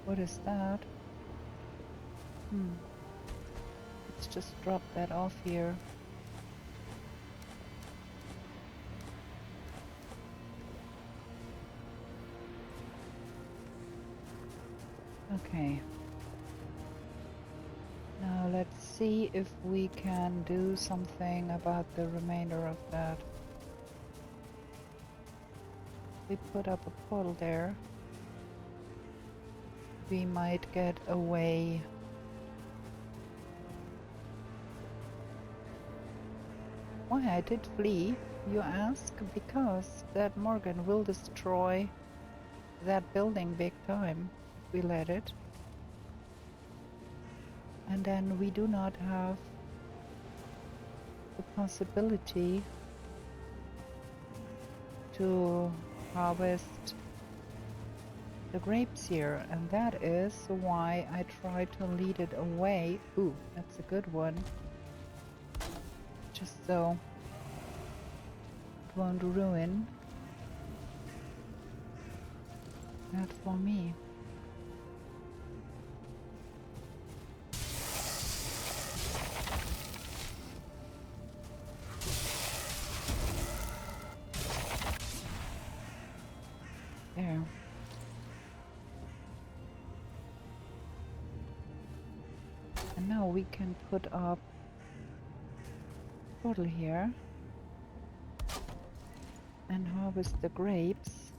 What is that? Let's just drop that off here. Okay. Now let's see if we can do something about the remainder of that. We put up a portal there. We might get away. Why I did flee, you ask? Because that Morgan will destroy that building big time. We let it. And then we do not have the possibility to harvest the grapes here, and that is why I try to lead it away. Ooh, that's a good one. Just so it won't ruin that for me. There. And now we can put up a portal here and harvest the grapes.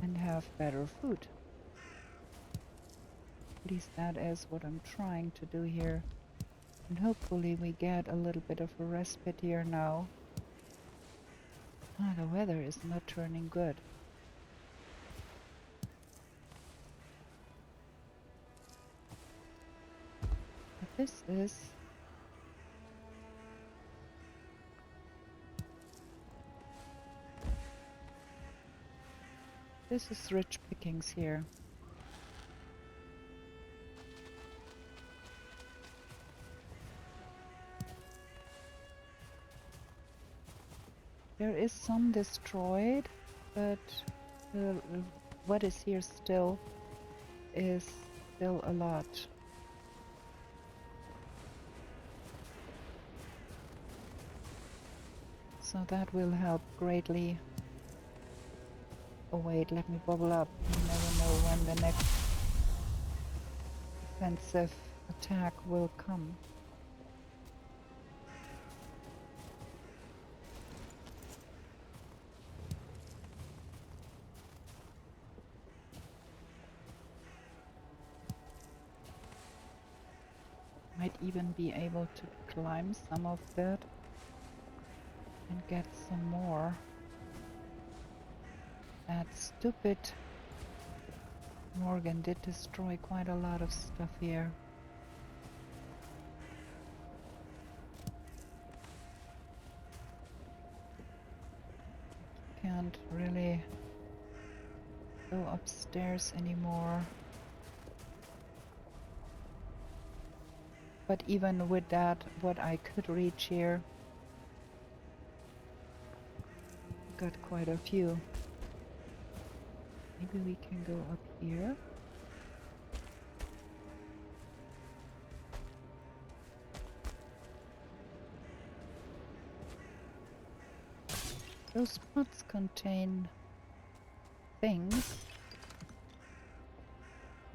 And have better food. At least that is what I'm trying to do here. And hopefully we get a little bit of a respite here now. Ah, the weather is not turning good. But this is rich pickings here. There is some destroyed, but what is here still is still a lot. So that will help greatly. Oh wait, let me bubble up. You never know when the next offensive attack will come. Might even be able to climb some of that and get some more. That stupid Morgan did destroy quite a lot of stuff here. Can't really go upstairs anymore. But even with that, what I could reach here, got quite a few. Maybe we can go up here. Those pots contain things.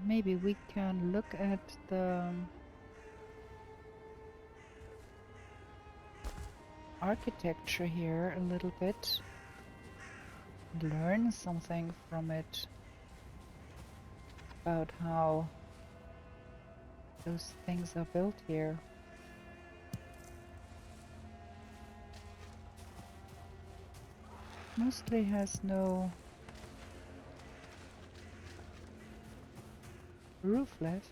Maybe we can look at the architecture here a little bit. Learn something from it about how those things are built here. Mostly has no roof left.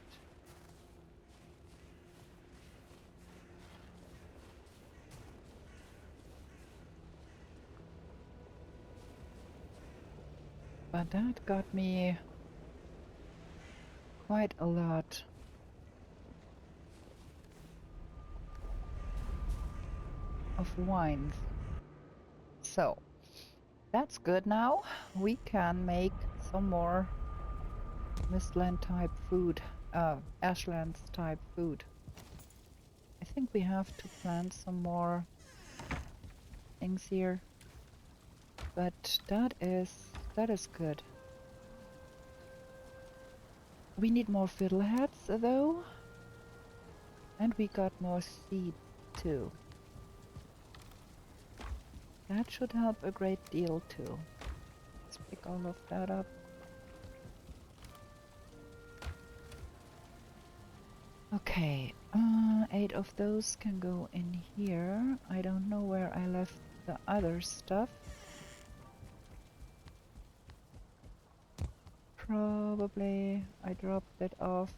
But that got me quite a lot. Of wines. So that's good now. We can make some more Mistland type food, Ashlands type food. I think we have to plant some more things here, but that is good. We need more fiddleheads though, and we got more seeds too. That should help a great deal too. Let's pick all of that up. Okay, 8 of those can go in here. I don't know where I left the other stuff. Probably I dropped it off.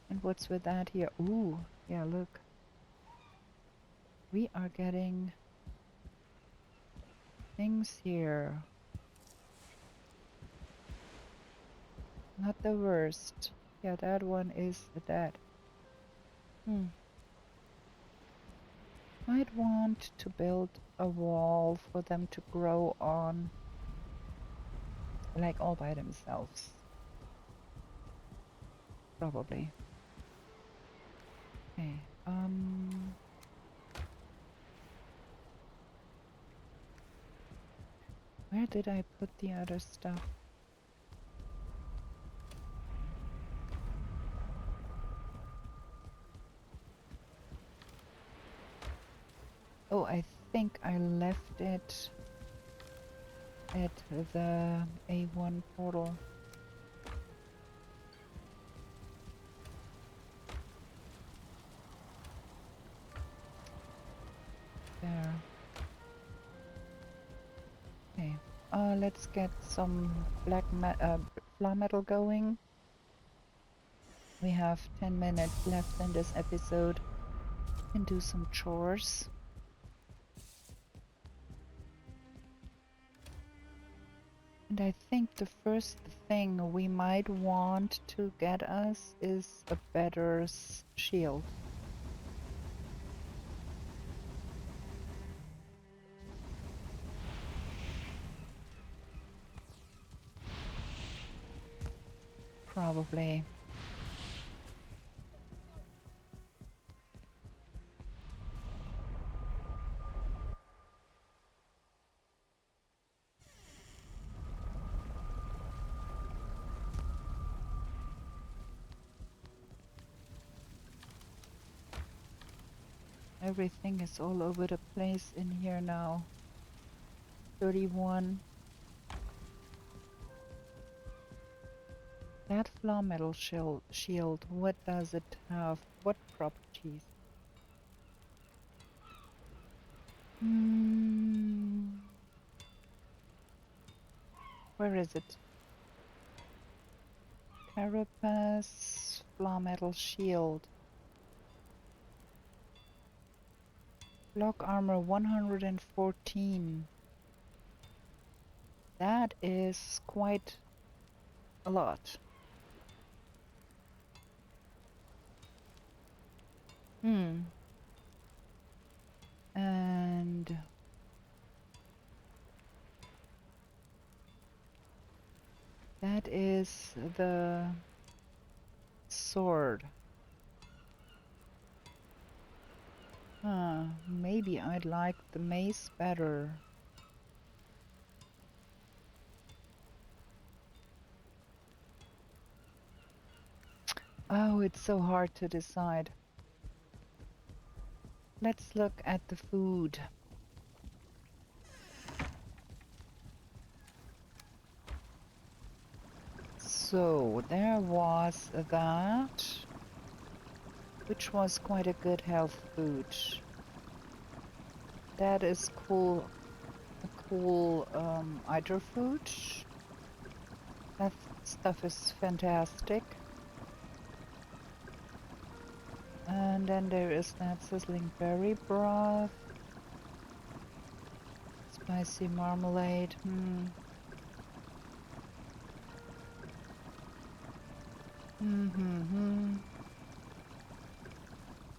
And what's with that here? Ooh, yeah, look. We are getting things here. Not the worst. Yeah, that one is dead. Might want to build a wall for them to grow on, like all by themselves. Probably. Okay, where did I put the other stuff? Oh, I think I left it at the A1 portal. There. Okay. Let's get some floor metal going. We have 10 minutes left in this episode. Can do some chores. And I think the first thing we might want to get us is a better shield. probably. Everything is all over the place in here now. 31. That flaw metal shield, what does it have? What properties? Where is it? Carapace, flaw metal shield. Block armor 114. That is quite a lot. And that is the sword. Maybe I'd like the mace better. Oh, it's so hard to decide. Let's look at the food. So there was that, which was quite a good health food. That is cool, a cool either food. That stuff is fantastic. And then there is that sizzling berry broth. Spicy marmalade.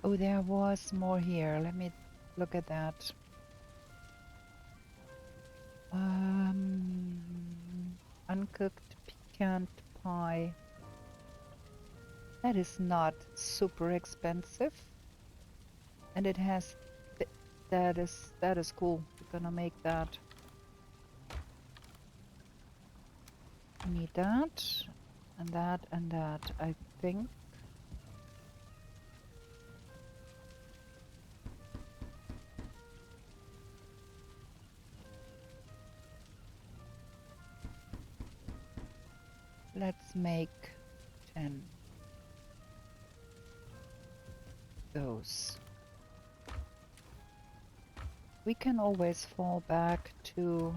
Oh, there was more here. Let me look at that. Uncooked pecan pie. That is not super expensive. And it has that is cool. We're gonna make that. We need that and that and that, I think. Let's make 10 those. We can always fall back to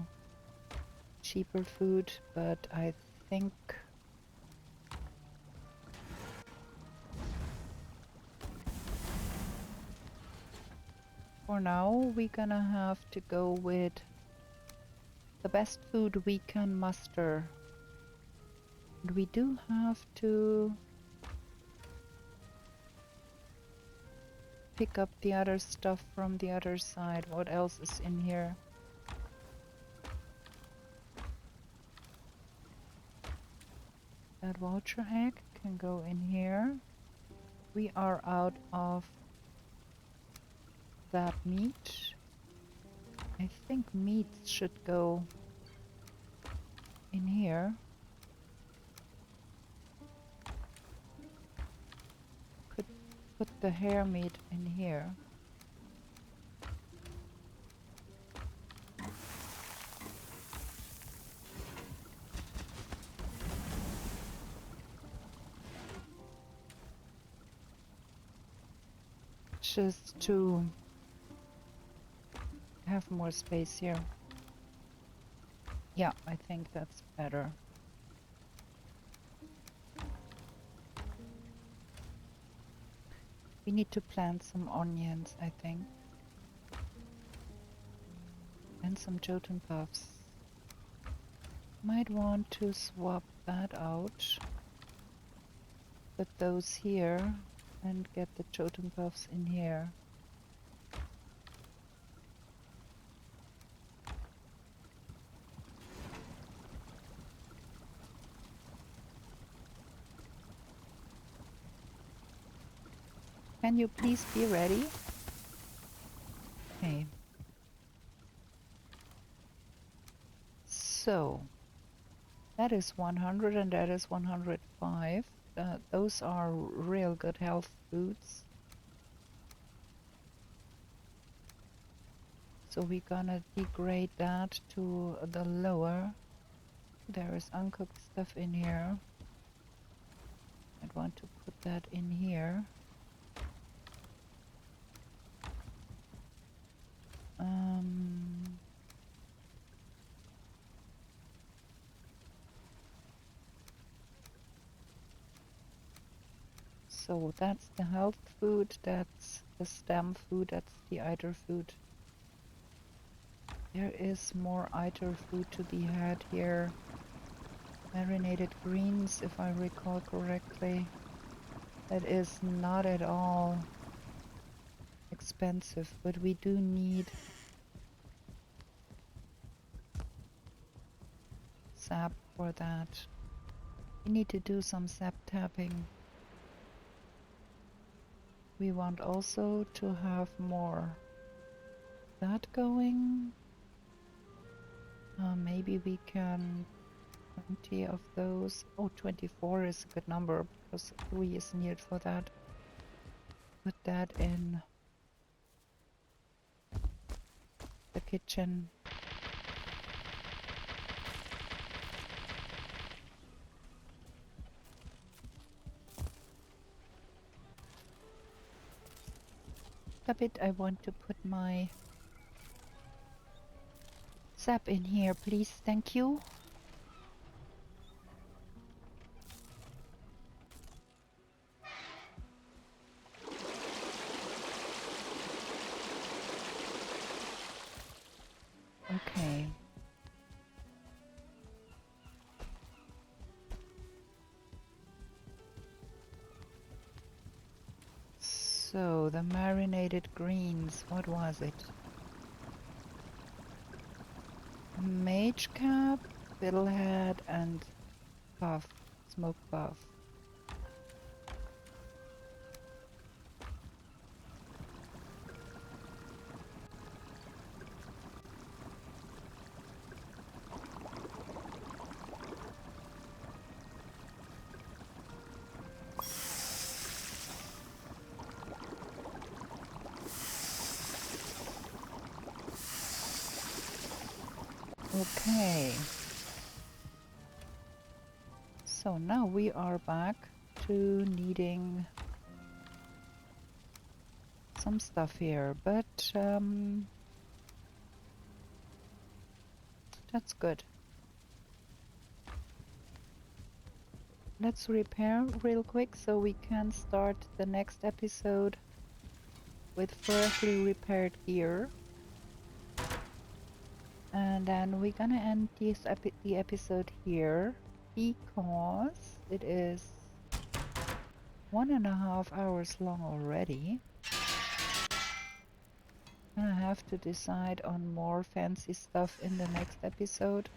cheaper food, but I think for now we're gonna have to go with the best food we can muster. And we do have to pick up the other stuff from the other side. What else is in here? That vulture egg can go in here. We are out of that meat. I think meat should go in here. Could put the hare meat in here. Just to have more space here. Yeah, I think that's better. We need to plant some onions, I think. And some Jotun puffs. Might want to swap that out. Put those here and get the Jotun puffs in here. Can you please be ready? Okay. So that is 100 and that is 105. Those are real good health foods. So we're gonna degrade that to the lower. There is uncooked stuff in here. I'd want to put that in here. So that's the health food, that's the stem food, that's the eater food. There is more eater food to be had here. Marinated greens, if I recall correctly. That is not at all expensive, but we do need sap for that. We need to do some sap tapping. We want also to have more that going. Maybe we can 20 of those. Oh, 24 is a good number because 3 is needed for that. Put that in the kitchen. A bit I want to put my sap in here, please. Thank you. Okay. So the marinated greens, what was it? Mage cap, fiddlehead, and puff, smoked puff. Okay. So now we are back to needing some stuff here, but that's good. Let's repair real quick so we can start the next episode with freshly repaired gear. And then we're gonna end the episode here because it is 1.5 hours long already. I have to decide on more fancy stuff in the next episode.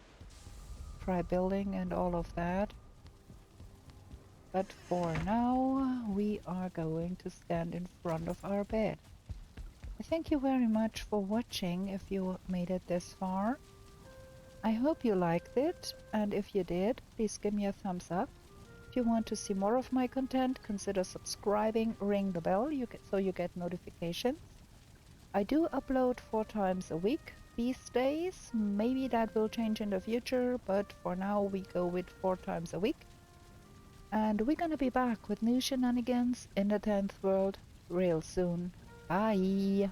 Try building and all of that. But for now, we are going to stand in front of our bed. Thank you very much for watching if you made it this far. I hope you liked it, and if you did, please give me a thumbs up. If you want to see more of my content, consider subscribing, ring the bell so you get notifications. I do upload 4 times a week these days. Maybe that will change in the future, but for now we go with 4 times a week. And we're gonna be back with new shenanigans in the 10th world real soon. Bye!